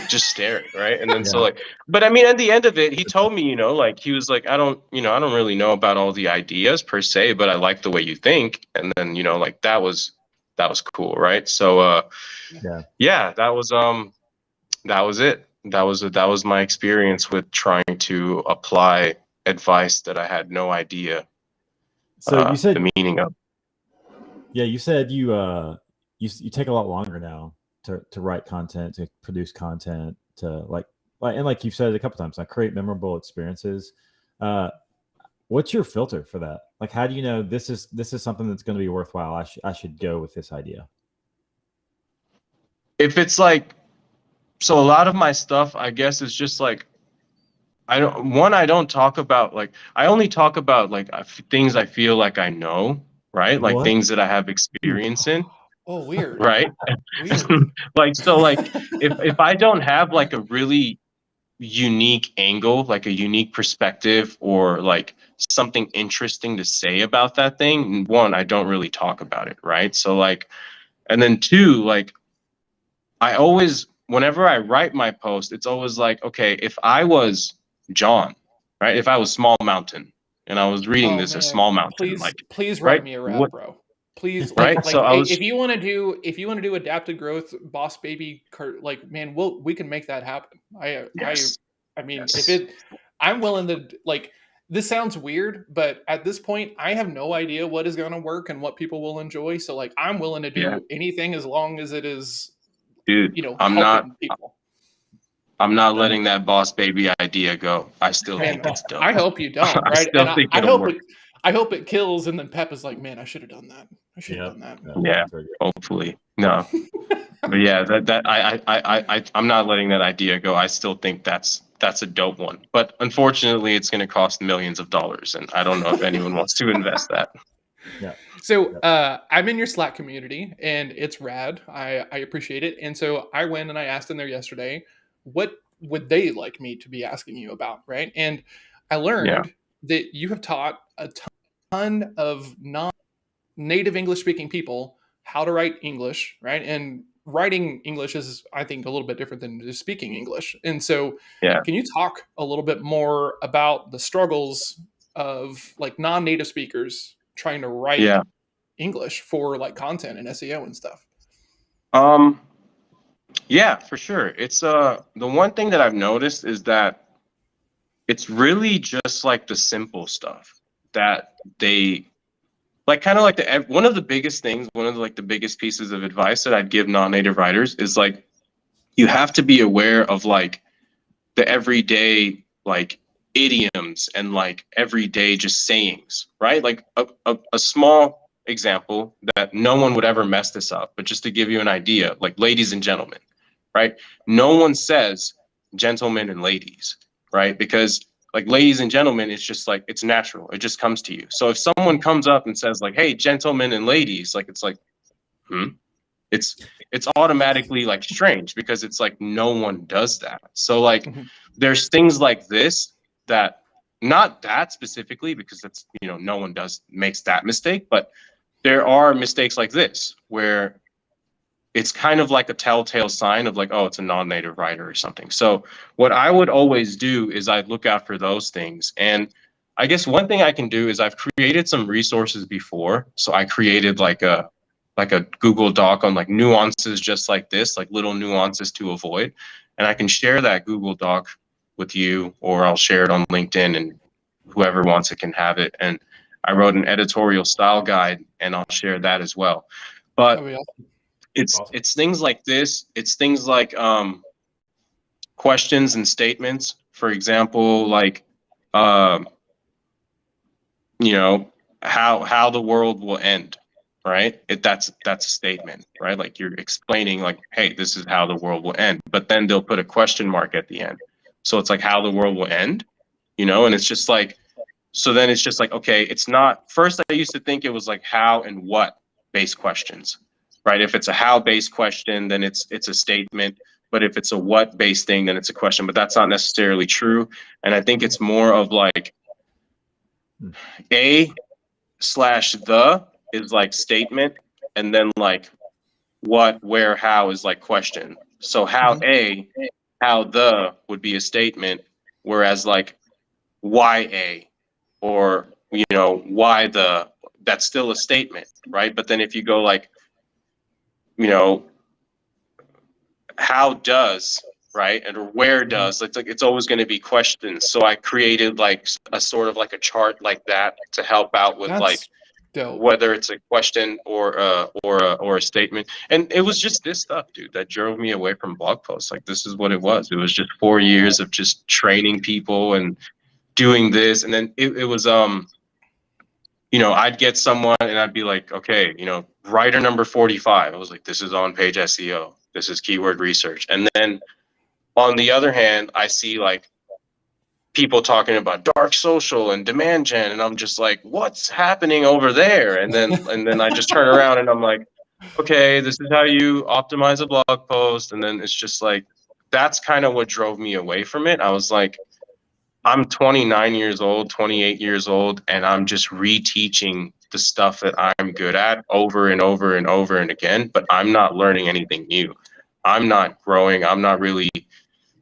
Speaker 3: just staring, right? And then so like, but I mean, at the end of it, he told me, you know, like he was like, I don't really know about all the ideas per se, but I like the way you think. And then, you know, like that was cool, right? So yeah, that was it. That was my experience with trying to apply advice that I had no idea
Speaker 2: So you said,
Speaker 3: the meaning of.
Speaker 2: yeah, you said you take a lot longer now to write content, to produce content, to like you've said a couple times, like create memorable experiences. What's your filter for that? Like, how do you know this is something that's going to be worthwhile? I should go with this idea.
Speaker 3: If it's like, so a lot of my stuff, I guess, is just like, I don't talk about, like, I only talk about like things I feel like I know, right? Like
Speaker 2: What?
Speaker 3: things that I have experience in,
Speaker 1: Oh, weird.
Speaker 3: right?
Speaker 1: Weird.
Speaker 3: Like, so like if I don't have like a really unique angle, like a unique perspective or like something interesting to say about that thing, one, I don't really talk about it, right? So like, and then two, like I always, whenever I write my post, it's always like, okay, if I was John, right? If I was Small Mountain and I was reading
Speaker 1: Oh
Speaker 3: this as
Speaker 1: man,
Speaker 3: Small Mountain, like,
Speaker 1: please write
Speaker 3: right?
Speaker 1: me a rap,
Speaker 3: What,
Speaker 1: bro. Please,
Speaker 3: right? So I was,
Speaker 1: if you want to do adapted growth, Boss Baby, like man, we can make that happen.
Speaker 3: yes,
Speaker 1: I mean, if
Speaker 3: yes,
Speaker 1: it, I'm willing to like. This sounds weird, but at this point, I have no idea what is going to work and what people will enjoy. So like, I'm willing to
Speaker 3: yeah,
Speaker 1: do anything as long as it is,
Speaker 3: dude,
Speaker 1: helping people.
Speaker 3: I'm not
Speaker 2: Uh,
Speaker 3: letting that Boss Baby idea go. I still
Speaker 1: Man,
Speaker 3: think it's dope.
Speaker 1: I hope you don't,
Speaker 3: I
Speaker 1: right? And
Speaker 3: still think
Speaker 1: I
Speaker 3: it'll
Speaker 1: hope
Speaker 3: work.
Speaker 1: I hope it kills, and then Pep is like, man, I should have done that. I should have
Speaker 2: yeah.
Speaker 1: done that.
Speaker 3: Yeah, hopefully. No, but yeah, I'm not letting that idea go. I still think that's a dope one. But unfortunately, it's going to cost millions of dollars, and I don't know if anyone wants to invest that.
Speaker 2: Yeah.
Speaker 1: So I'm in your Slack community, and it's rad. I appreciate it. And so I went and I asked in there yesterday, what would they like me to be asking you about, right? And I
Speaker 3: Yeah,
Speaker 1: learned that you have taught a ton of non-native English speaking people how to write English, right? And writing English is, I think, a little bit different than just speaking English. And so,
Speaker 3: yeah,
Speaker 1: can you talk a little bit more about the struggles of like non-native speakers trying to write
Speaker 3: yeah.
Speaker 1: English for like content and SEO and stuff?
Speaker 3: Um, yeah, for sure. It's the one thing that I've noticed is that it's really just like the simple stuff that they like, kind of like one of the biggest things, one of the, like the biggest pieces of advice that I'd give non-native writers is like, you have to be aware of like the everyday like idioms and like everyday just sayings, right? Like a small example that no one would ever mess this up, but just to give you an idea, like ladies and gentlemen, right? No one says gentlemen and ladies, right? Because like ladies and gentlemen, it's just like, it's natural. It just comes to you. So if someone comes up and says like, hey, gentlemen and ladies, like, it's like, it's automatically like strange because it's like no one does that. So like there's things like this that, not that specifically because that's, you know, no one makes that mistake, but there are mistakes like this where it's kind of like a telltale sign of like, oh, it's a non-native writer or something. So what I would always do is I'd look out for those things. And I guess one thing I can do is I've created some resources before. So I created like a Google Doc on like nuances just like this, like little nuances to avoid. And I can share that Google Doc with you, or I'll share it on LinkedIn, and whoever wants it can have it. And I wrote an editorial style guide, and I'll share that as well. But
Speaker 1: That'd be awesome.
Speaker 3: it's things like this. It's things like questions and statements. For example, like you know, how the world will end, right? That's a statement, right? Like you're explaining like, hey, this is how the world will end. But then they'll put a question mark at the end. So it's like how the world will end, you know, and it's just like, so then it's just like, okay, it's not, first I used to think it was like how and what based questions, right? If it's a how based question, then it's a statement. But if it's a what based thing, then it's a question. But that's not necessarily true. And I think it's more of like a/the is like statement, and then like what, where, how is like question. So how the would be a statement, whereas like why a, or you know, why the, that's still a statement, right? But then if you go like, you know, how does, right, and or where does, it's like it's always going to be questions. So I created like a sort of like a chart like that to help out with
Speaker 1: That's
Speaker 3: like
Speaker 1: dope.
Speaker 3: whether it's a question or a statement. And it was just this stuff, dude, that drove me away from blog posts. Like this is what it was. It was just 4 years of just training people and doing this. And then it was you know, I'd get someone and I'd be like, okay, you know, writer number 45. I was like, this is on page SEO. This is keyword research. And then on the other hand, I see like people talking about dark social and demand gen, and I'm just like, what's happening over there? And then I just turn around and I'm like, okay, this is how you optimize a blog post. And then it's just like, that's kind of what drove me away from it. I was like, I'm 29 years old, 28 years old, and I'm just reteaching the stuff that I'm good at over and over and over and again, but I'm not learning anything new. I'm not growing. I'm not really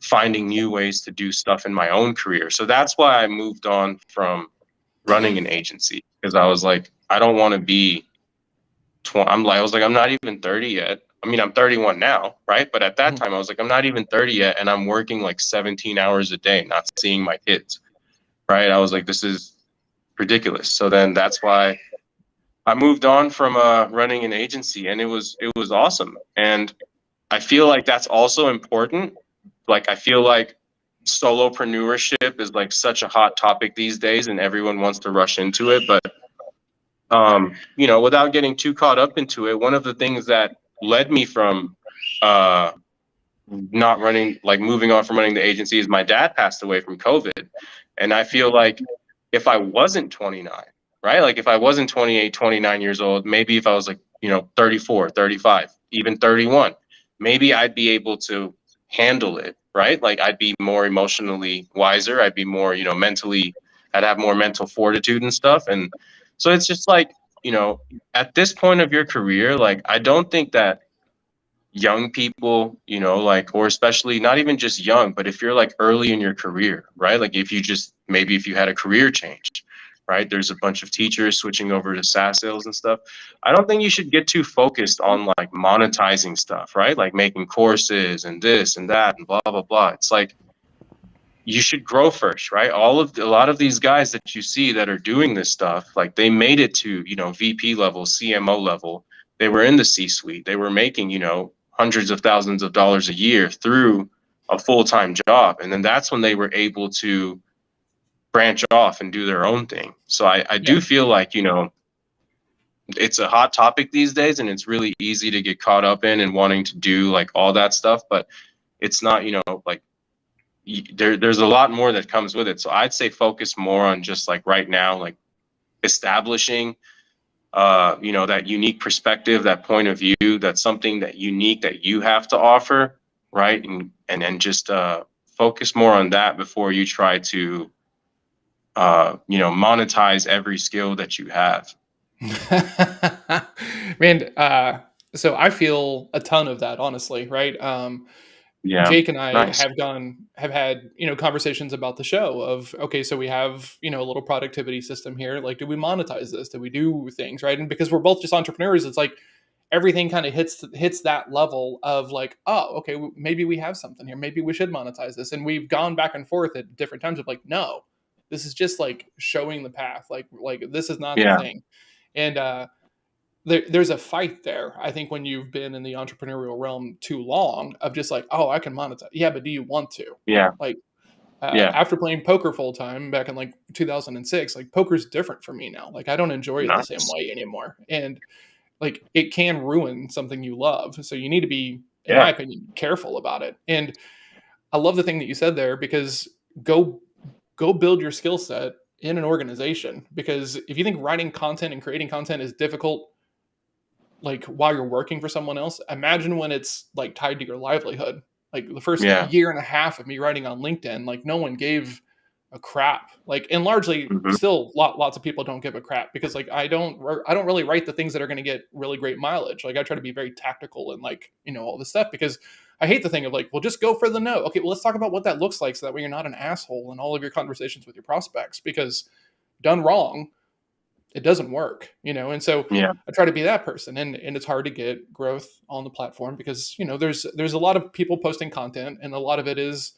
Speaker 3: finding new ways to do stuff in my own career. So that's why I moved on from running an agency, because I was like, I don't want to be 20. I was like, I'm not even 30 yet. I mean, I'm 31 now, right? But at that time, I was like, I'm not even 30 yet, and I'm working like 17 hours a day, not seeing my kids, right? I was like, this is ridiculous. So then that's why I moved on from running an agency, and it was awesome. And I feel like that's also important. Like I feel like solopreneurship is like such a hot topic these days, and everyone wants to rush into it. But you know, without getting too caught up into it, one of the things that led me from not running, like moving on from running the agency, is my dad passed away from COVID. And I feel like if I wasn't 29, right? Like if I wasn't 28, 29 years old, maybe if I was like, you know, 34, 35, even 31, maybe I'd be able to handle it, right? Like I'd be more emotionally wiser. I'd be more, you know, mentally, I'd have more mental fortitude and stuff. And so it's just like, you know, at this point of your career, like I don't think that young people, you know, like, or especially not even just young, but if you're like early in your career, right? Like if you just, maybe if you had a career change, right? There's a bunch of teachers switching over to SaaS sales and stuff. I don't think you should get too focused on like monetizing stuff, right? Like making courses and this and that and blah, blah, blah. It's like, you should grow first, right? A lot of these guys that you see that are doing this stuff, like they made it to, you know, VP level, CMO level. They were in the C-suite. They were making, you know, hundreds of thousands of dollars a year through a full-time job. And then that's when they were able to branch off and do their own thing. So I do feel like, you know, it's a hot topic these days, and it's really easy to get caught up in and wanting to do like all that stuff, but it's not, you know, like there's a lot more that comes with it. So I'd say focus more on just like right now, like establishing you know, that unique perspective, that point of view, that's something that unique that you have to offer, right? And then just focus more on that before you try to you know, monetize every skill that you have.
Speaker 1: Man, So I feel a ton of that, honestly, right?
Speaker 5: Yeah.
Speaker 1: Jake and I
Speaker 5: Nice.
Speaker 1: have had, conversations about the show of, okay, so we have, a little productivity system here. Like, do we monetize this? Do we do things, right? And because we're both just entrepreneurs, it's like everything kind of hits that level of like, oh, okay, maybe we have something here. Maybe we should monetize this. And we've gone back and forth at different times of like, no, this is just like showing the path. Like this is not the
Speaker 5: Yeah.
Speaker 1: thing. And there's a fight there. I think when you've been in the entrepreneurial realm too long of just like, oh, I can monetize. Yeah, but do you want to?
Speaker 5: Yeah.
Speaker 1: Like
Speaker 5: Yeah.
Speaker 1: after playing poker full time back in like 2006, like poker's different for me now. Like I don't enjoy it the same
Speaker 5: Nice.
Speaker 1: way anymore. And like it can ruin something you love. So you need to be, in my
Speaker 5: Yeah.
Speaker 1: opinion, careful about it. And I love the thing that you said there because go build your skill set in an organization. Because if you think writing content and creating content is difficult, like while you're working for someone else, imagine when it's like tied to your livelihood. Like the first
Speaker 5: Yeah.
Speaker 1: year and a half of me writing on LinkedIn, like no one gave a crap. Like, and largely
Speaker 5: Hmm.
Speaker 1: still lots of people don't give a crap because like I don't really write the things that are going to get really great mileage. Like I try to be very tactical and like, all this stuff because I hate the thing of like, well, just go for the no. Okay, well, let's talk about what that looks like so that way you're not an asshole in all of your conversations with your prospects because done wrong, it doesn't work, and so
Speaker 5: Yeah.
Speaker 1: I try to be that person, and it's hard to get growth on the platform because there's a lot of people posting content, and a lot of it is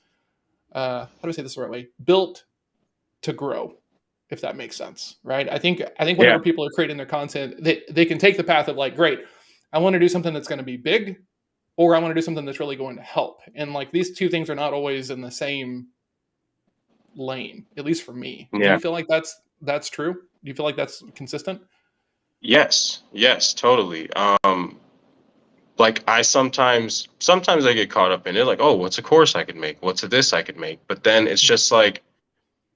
Speaker 1: how do I say this the right way, built to grow, if that makes sense, right? I think
Speaker 5: Yeah.
Speaker 1: whenever people are creating their content, they can take the path of like, great, I want to do something that's going to be big, or I want to do something that's really going to help, and like these two things are not always in the same lane, at least for me. Do
Speaker 5: Yeah.
Speaker 1: you feel like that's true? Do you feel like that's consistent?
Speaker 5: Yes. Yes. Totally. Like I sometimes I get caught up in it, like, oh, what's a course I could make? What's a this I could make? But then it's just like,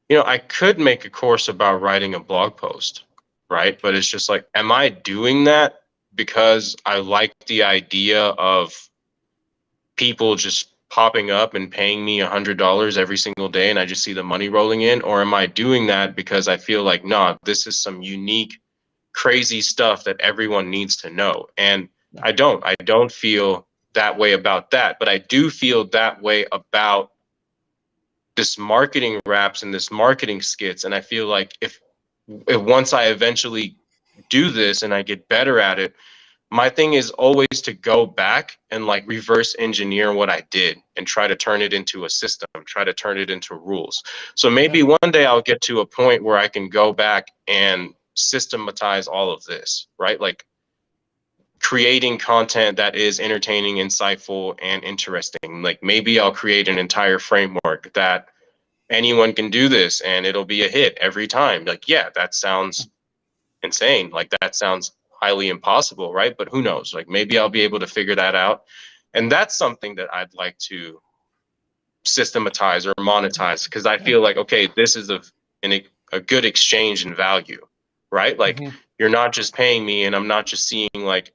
Speaker 5: I could make a course about writing a blog post, right? But it's just like, am I doing that because I like the idea of people just popping up and paying me $100 every single day and I just see the money rolling in? Or am I doing that because I feel like, nah, this is some unique, crazy stuff that everyone needs to know? And
Speaker 1: Yeah.
Speaker 5: I don't feel that way about that, but I do feel that way about this marketing raps and this marketing skits. And I feel like if once I eventually do this and I get better at it, my thing is always to go back and like reverse engineer what I did and try to turn it into a system, try to turn it into rules. So maybe
Speaker 1: Yeah.
Speaker 5: one day I'll get to a point where I can go back and systematize all of this, right? Like creating content that is entertaining, insightful, and interesting. Like maybe I'll create an entire framework that anyone can do this and it'll be a hit every time. Like, yeah, that sounds insane. Like that sounds highly impossible, right? But who knows? Like maybe I'll be able to figure that out. And that's something that I'd like to systematize or monetize because I
Speaker 1: Yeah.
Speaker 5: feel like, okay, this is a good exchange in value, right? Like
Speaker 1: Mhm.
Speaker 5: you're not just paying me and I'm not just seeing like,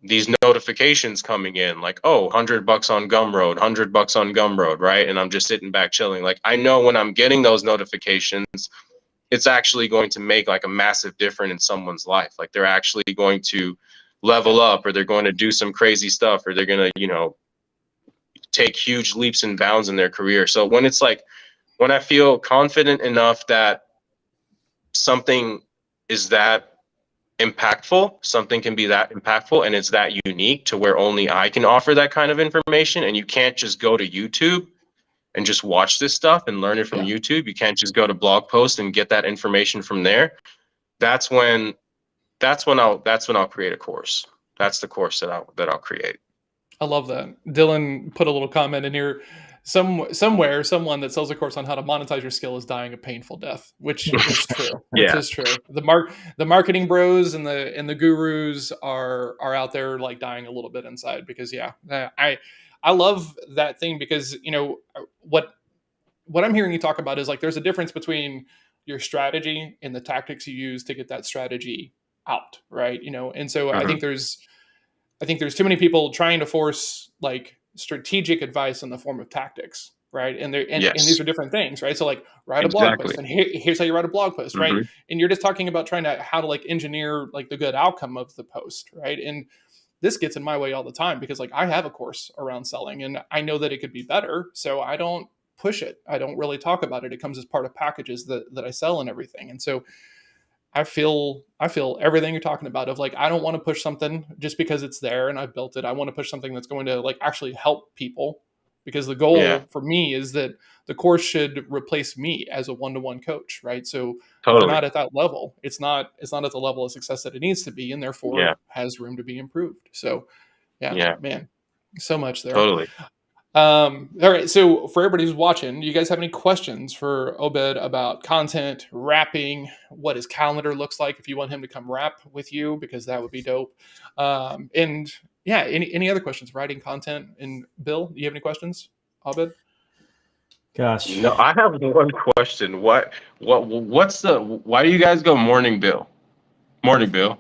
Speaker 5: these notifications coming in like, oh, $100 on Gumroad, $100 on Gumroad, right? And I'm just sitting back chilling. Like I know when I'm getting those notifications, it's actually going to make like a massive difference in someone's life. Like they're actually going to
Speaker 1: Yeah.
Speaker 5: level up or they're going to do some crazy stuff or they're going to, take huge leaps and bounds in their career. So when it's like, when I feel confident enough that something is that impactful, something can be that impactful and it's that unique to where only I can offer that kind of information. And you can't just go to YouTube and just watch this stuff and learn it from
Speaker 1: Yeah.
Speaker 5: YouTube. You can't just go to blog posts and get that information from there. That's when I'll create a course. That's the course that I'll create.
Speaker 1: I love that. Dylan put a little comment in here. Somewhere, someone that sells a course on how to monetize your skill is dying a painful death, which is true. Which
Speaker 5: Yeah.
Speaker 1: is true. The marketing bros and the gurus are out there like dying a little bit inside because I love that thing because what I'm hearing you talk about is like there's a difference between your strategy and the tactics you use to get that strategy out, right? And so
Speaker 5: Mhm.
Speaker 1: I think there's too many people trying to force like strategic advice in the form of tactics. right? And and these
Speaker 5: Yes.
Speaker 1: are different things, right? So like write a blog
Speaker 5: Exactly.
Speaker 1: post, and here's how you write a blog post, right?
Speaker 5: Hmm.
Speaker 1: And you're just talking about trying to how to like engineer like the good outcome of the post, right? And this gets in my way all the time because like I have a course around selling and I know that it could be better, so I don't push it. I don't really talk about it. It comes as part of packages that I sell and everything. And so I feel everything you're talking about of like I don't want to push something just because it's there and I've built it. I want to push something that's going to like actually help people, because the
Speaker 5: Yeah.
Speaker 1: goal for me is that the course should replace me as a one-to-one coach, right? So if they're
Speaker 5: Totally.
Speaker 1: not at that level, it's not at the level of success that it needs to be, and therefore
Speaker 5: Yeah.
Speaker 1: has room to be improved. So yeah,
Speaker 5: Yeah.
Speaker 1: man, so much there.
Speaker 5: Totally.
Speaker 1: All right. So for everybody who's watching, do you guys have any questions for Obed about content, rapping, what his calendar looks like if you want him to come rap with you, because that would be dope. And yeah, any other questions, writing content? And Bill, do you have any questions, Obed?
Speaker 2: Gosh,
Speaker 5: No, I have one question. What's the, why do you guys go Morning Bill? Morning Bill.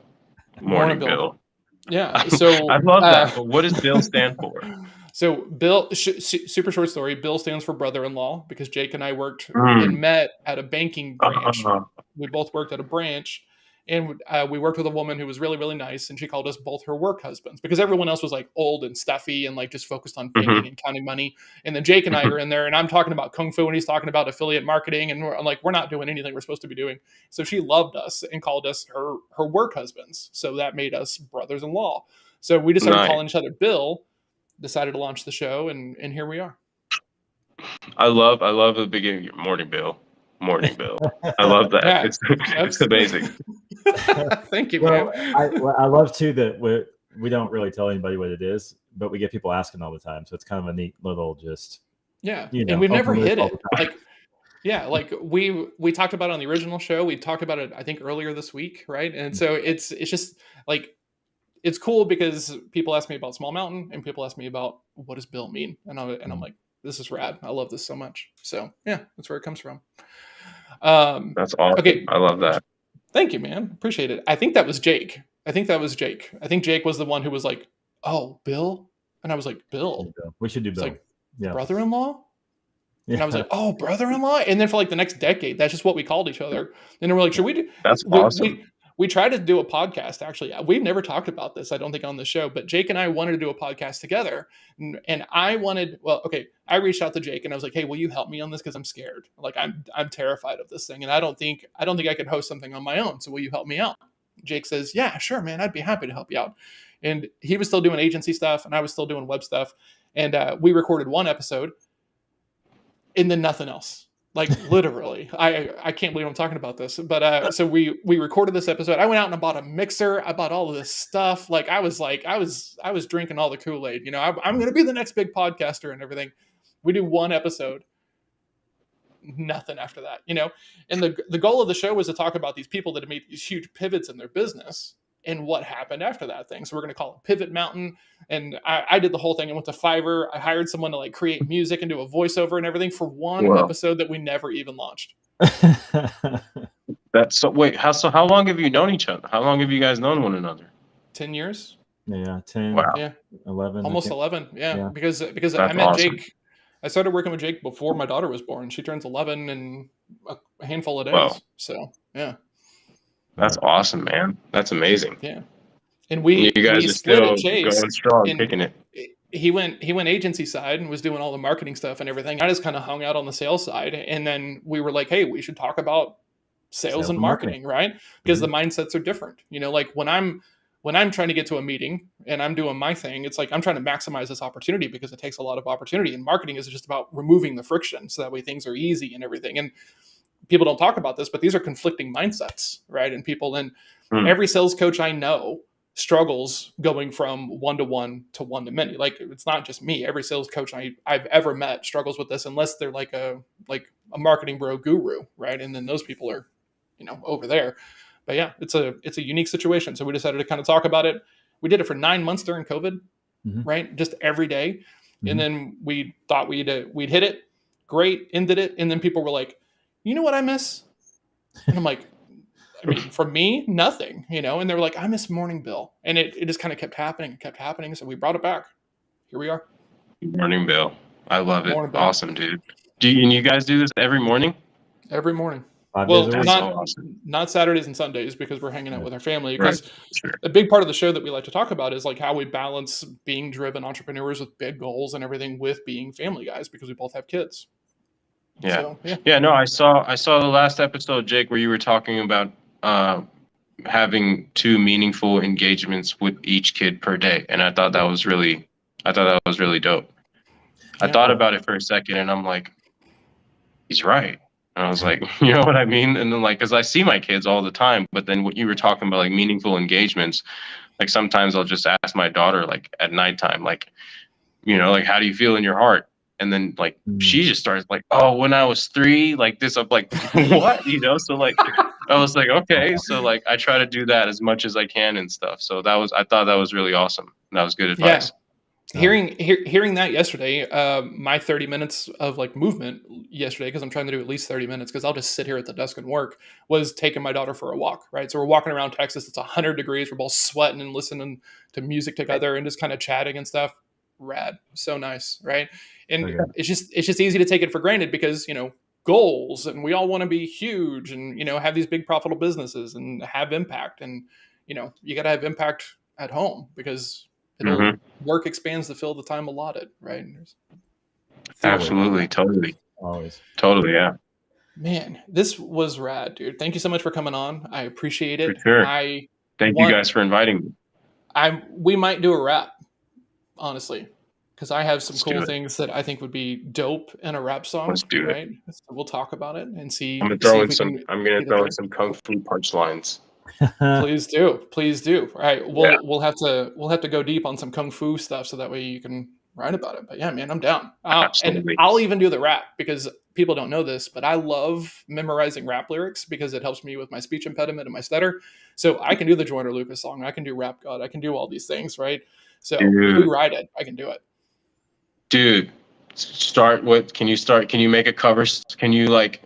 Speaker 1: Morning,
Speaker 5: Morning
Speaker 1: Bill.
Speaker 5: Bill.
Speaker 1: Yeah.
Speaker 5: I
Speaker 1: So,
Speaker 5: love that. But what does Bill stand for?
Speaker 1: so Bill, super short story. Bill stands for brother-in-law because Jake and I worked and
Speaker 5: Mm.
Speaker 1: met at a banking branch.
Speaker 5: Uh,
Speaker 1: We both worked at a branch, and we worked with a woman who was really, really nice, and she called us both her work husbands because everyone else was like old and stuffy and like just focused on banking
Speaker 5: mhm,
Speaker 1: and counting money. And then Jake and I
Speaker 5: mhm.
Speaker 1: are in there, and I'm talking about kung fu, and he's talking about affiliate marketing, and I'm like, we're not doing anything we're supposed to be doing. So she loved us and called us her work husbands. So that made us brothers-in-law. So we just started
Speaker 5: Nice.
Speaker 1: calling each other Bill. Decided to launch the show, and here we are.
Speaker 5: I love the beginning. Morning Bill. Morning Bill. I love that.
Speaker 1: Yeah,
Speaker 5: It's
Speaker 1: that's
Speaker 5: amazing.
Speaker 1: thank you,
Speaker 2: well,
Speaker 1: man.
Speaker 2: I love too that we don't really tell anybody what it is, but we get people asking all the time, so it's kind of a neat little just
Speaker 1: Yeah, and we've never
Speaker 2: open loop
Speaker 1: hit
Speaker 2: all
Speaker 1: it.
Speaker 2: the time.
Speaker 1: Like, yeah, like we talked about it on the original show. We talked about it, I think, earlier this week, right? And so it's just like it's cool because people ask me about Small Mountain, and people ask me about what does Bill mean, and I'm like, this is rad. I love this so much. So yeah, that's where it comes from.
Speaker 5: That's awesome.
Speaker 1: Okay,
Speaker 5: I love that.
Speaker 1: thank you, man. Appreciate it. I think that was Jake. I think Jake was the one who was like, "Oh, Bill," and I was like, "Bill."
Speaker 2: We should do
Speaker 1: It's
Speaker 2: Bill.
Speaker 1: like
Speaker 2: Yeah.
Speaker 1: brother-in-law. And I was
Speaker 2: Yeah.
Speaker 1: like, "Oh, brother-in-law." And then for like the next decade, that's just what we called each other. And then we're like, "Should we do?"
Speaker 5: That's
Speaker 1: We
Speaker 5: awesome.
Speaker 1: we we tried to do a podcast. Actually, we've never talked about this. I don't think on the show, but Jake and I wanted to do a podcast together. And I wanted. Well, okay. I reached out to Jake and I was like, "Hey, will you help me on this? Because I'm scared. Like I'm terrified of this thing, and I don't think I could host something on my own. So will you help me out?" Jake says, "Yeah, sure, man. I'd be happy to help you out." And he was still doing agency stuff, and I was still doing web stuff. And we recorded one episode and then nothing else. Like literally, I can't believe I'm talking about this. But so we recorded this episode. I went out and I bought a mixer. I bought all of this stuff. Like I was drinking all the Kool-Aid. You know, I'm going to be the next big podcaster and everything. We do one episode, nothing after that. You know, and the goal of the show was to talk about these people that have made these huge pivots in their business and what happened after that thing. So we're going to call it Pivot Mountain. And I did the whole thing. I went to Fiverr. I hired someone to like create music and do a voiceover and everything for one
Speaker 5: Wow.
Speaker 1: episode that we never even launched.
Speaker 5: That's so. Wait, how long have you known each other? How long have you guys known one another?
Speaker 1: 10 years.
Speaker 2: Yeah, 10,
Speaker 5: Wow.
Speaker 1: Yeah.
Speaker 2: 11.
Speaker 1: Almost 11. Yeah.
Speaker 2: Yeah.
Speaker 1: Because I
Speaker 5: That's
Speaker 1: met
Speaker 5: awesome.
Speaker 1: Jake. I started working with Jake before my daughter was born. She turns 11 in a handful of days.
Speaker 5: Wow.
Speaker 1: So yeah.
Speaker 5: That's awesome, man. That's amazing.
Speaker 1: Yeah. And we
Speaker 5: You guys
Speaker 1: we
Speaker 5: are
Speaker 1: split
Speaker 5: still
Speaker 1: at Chase.
Speaker 5: going strong,
Speaker 1: And
Speaker 5: kicking it.
Speaker 1: he went agency side and was doing all the marketing stuff and everything. I just kind of hung out on the sales side, and then we were like, hey, we should talk about sales and marketing, right? Because the mindsets are different. You know, like when I'm trying to get to a meeting and I'm doing my thing, it's like I'm trying to maximize this opportunity because it takes a lot of opportunity, and marketing is just about removing the friction so that way things are easy and everything. And people don't talk about this, but these are conflicting mindsets, right? And people, and every sales coach I know struggles going from one-to-one to one-to-many. Like it's not just me. Every sales coach I've ever met struggles with this, unless they're like a marketing bro guru, right? And then those people are, you know, over there. But yeah, it's a unique situation. So we decided to kind of talk about it. We did it for 9 months during COVID, right? Just every day. And then we thought we'd hit it. Great, ended it. And then people were like, you know what I miss? And I'm like, I mean, for me, nothing, you know. And they were like, I miss Morning Bill. And it just kind of kept happening. So we brought it back. Here we are.
Speaker 5: Morning Bill. I love it.
Speaker 1: Morning, babe.
Speaker 5: Awesome, dude. And you guys do this every morning?
Speaker 1: Every morning.
Speaker 2: 5
Speaker 1: Well,
Speaker 2: days a week.
Speaker 5: That's so awesome.
Speaker 1: not Saturdays and Sundays because we're hanging out with our family.
Speaker 5: Right.
Speaker 1: Because
Speaker 5: Sure.
Speaker 1: a big part of the show that we like to talk about is like how we balance being driven entrepreneurs with big goals and everything with being family guys because we both have kids.
Speaker 5: Yeah.
Speaker 1: So, yeah.
Speaker 5: Yeah, no, I saw the last episode, Jake, where you were talking about having 2 meaningful engagements with each kid per day. And I thought that was really dope. I
Speaker 1: Yeah.
Speaker 5: thought about it for a second and I'm like, he's right. And I was like, you know what I mean? And then like, because I see my kids all the time, but then what you were talking about, like meaningful engagements, like sometimes I'll just ask my daughter, like at nighttime, like, you know, like, how do you feel in your heart? And then like, she just starts like, oh, when I was 3, like this, I'm like, what? You know? So like, I was like, okay. So like, I try to do that as much as I can and stuff. So I thought that was really awesome. That was good advice.
Speaker 1: Hearing that yesterday, my 30 minutes of like movement yesterday, because I'm trying to do at least 30 minutes because I'll just sit here at the desk and work, was taking my daughter for a walk, right? So we're walking around Texas. It's 100 degrees. We're both sweating and listening to music together and just kind of chatting and stuff. Rad. So nice, right? And
Speaker 2: Okay.
Speaker 1: it's just easy to take it for granted because, you know, goals and we all want to be huge and, you know, have these big profitable businesses and have impact. And, you know, you got to have impact at home because work expands the fill of the time allotted, right?
Speaker 5: Absolutely. Totally.
Speaker 2: Always.
Speaker 5: Totally. Yeah.
Speaker 1: Man, this was rad, dude. Thank you so much for coming on. I appreciate it.
Speaker 5: For sure. Thank you guys for inviting me.
Speaker 1: We might do a rap, honestly, because I have some
Speaker 5: Let's
Speaker 1: cool things that I think would be dope in a rap song.
Speaker 5: Let's do it.
Speaker 1: Right? So we'll talk about it and see.
Speaker 5: I'm gonna throw in
Speaker 1: some
Speaker 5: some kung fu punchlines.
Speaker 1: Please do. All right, we'll have to go deep on some kung fu stuff so that way you can write about it. But yeah, man, I'm down. And I'll even do the rap because people don't know this, but I love memorizing rap lyrics because it helps me with my speech impediment and my stutter. So I can do the Joyner Lucas song. I can do Rap God. I can do all these things, right? So if we write it, I can do it.
Speaker 5: Dude, can you make a cover? Can you like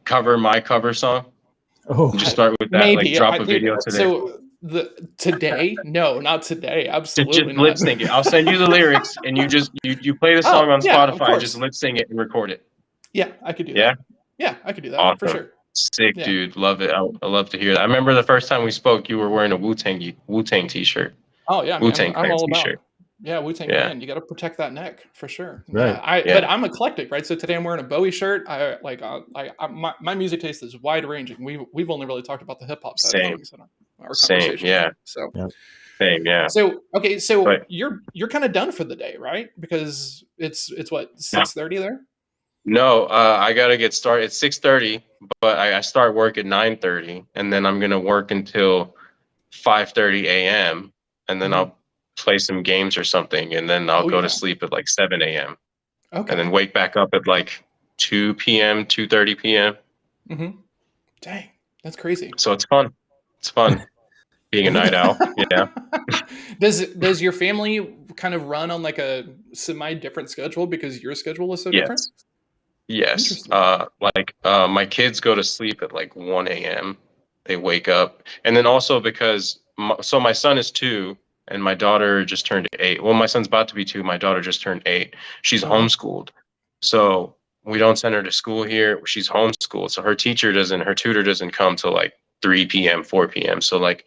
Speaker 5: cover my cover song?
Speaker 2: Oh,
Speaker 5: just start with that.
Speaker 1: Maybe.
Speaker 5: Like drop a video today.
Speaker 1: So today? No, not today. Absolutely
Speaker 5: just
Speaker 1: not.
Speaker 5: lip sync it. I'll send you the lyrics, and you just you play the song on Spotify and just lip sync it and record it.
Speaker 1: Yeah, I could do that. Yeah, I could do that
Speaker 5: awesome.
Speaker 1: for sure.
Speaker 5: Sick, dude. Love it. I love to hear that. I remember the first time we spoke, you were wearing a Wu-Tang t-shirt.
Speaker 1: Oh yeah,
Speaker 5: Wu-Tang
Speaker 1: I'm all about
Speaker 5: t-shirt.
Speaker 1: Yeah, Wu-Tang Clan. You got to protect that neck for sure.
Speaker 2: Right.
Speaker 1: But I'm eclectic, right? So today I'm wearing a Bowie shirt. My music taste is wide ranging. We've only really talked about the hip hop side of things in our conversation.
Speaker 5: Same, yeah.
Speaker 1: So
Speaker 5: same, yeah.
Speaker 1: So okay, so you're kind of done for the day, right? Because it's what 6:30 there.
Speaker 5: No, I gotta get started. It's 6:30, but I start work at 9:30, and then I'm gonna work until 5:30 a.m. and then I'll play some games or something, and then I'll go to sleep at like 7 a.m.
Speaker 1: Okay.
Speaker 5: And then wake back up at like 2 p.m., 2:30 p.m.
Speaker 1: Mm-hmm. Dang, that's crazy.
Speaker 5: So it's fun. It's fun being a night owl. Yeah.
Speaker 1: Does your family kind of run on like a semi-different schedule because your schedule is so different?
Speaker 5: Yes. My kids go to sleep at like 1 a.m. They wake up. And then also because my son is 2 and my daughter just turned 8. Well, my son's about to be 2. My daughter just turned 8. She's homeschooled. So we don't send her to school here. She's homeschooled. So her tutor doesn't come till like 3 p.m., 4 p.m. So like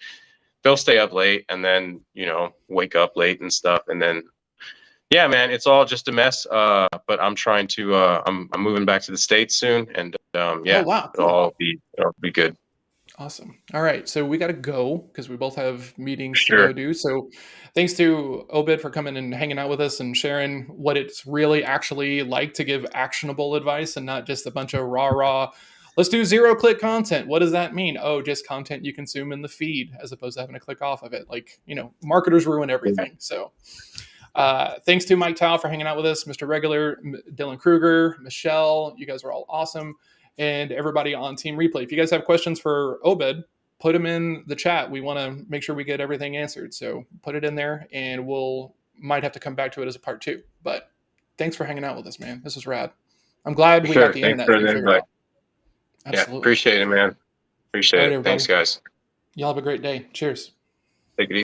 Speaker 5: they'll stay up late and then, wake up late and stuff. And then, yeah, man, it's all just a mess. But I'm trying to, I'm moving back to the States soon. And it'll be good.
Speaker 1: Awesome. All right. So we got to go because we both have meetings to go do. So thanks to Obaid for coming and hanging out with us and sharing what it's really actually like to give actionable advice and not just a bunch of rah, let's do 0-click content. What does that mean? Oh, just content you consume in the feed as opposed to having to click off of it. Like, marketers ruin everything. So thanks to Mike Tao for hanging out with us, Mr. Regular, Dylan Kruger, Michelle. You guys are all awesome. And everybody on Team Replay. If you guys have questions for Obaid, put them in the chat. We want to make sure we get everything answered. So put it in there and might have to come back to it as a part 2. But thanks for hanging out with us, man. This was rad. I'm glad we got the internet figured out. Absolutely.
Speaker 5: Yeah, appreciate it, man. Appreciate it. Thanks, guys.
Speaker 1: Y'all have a great day. Cheers.
Speaker 5: Take it easy.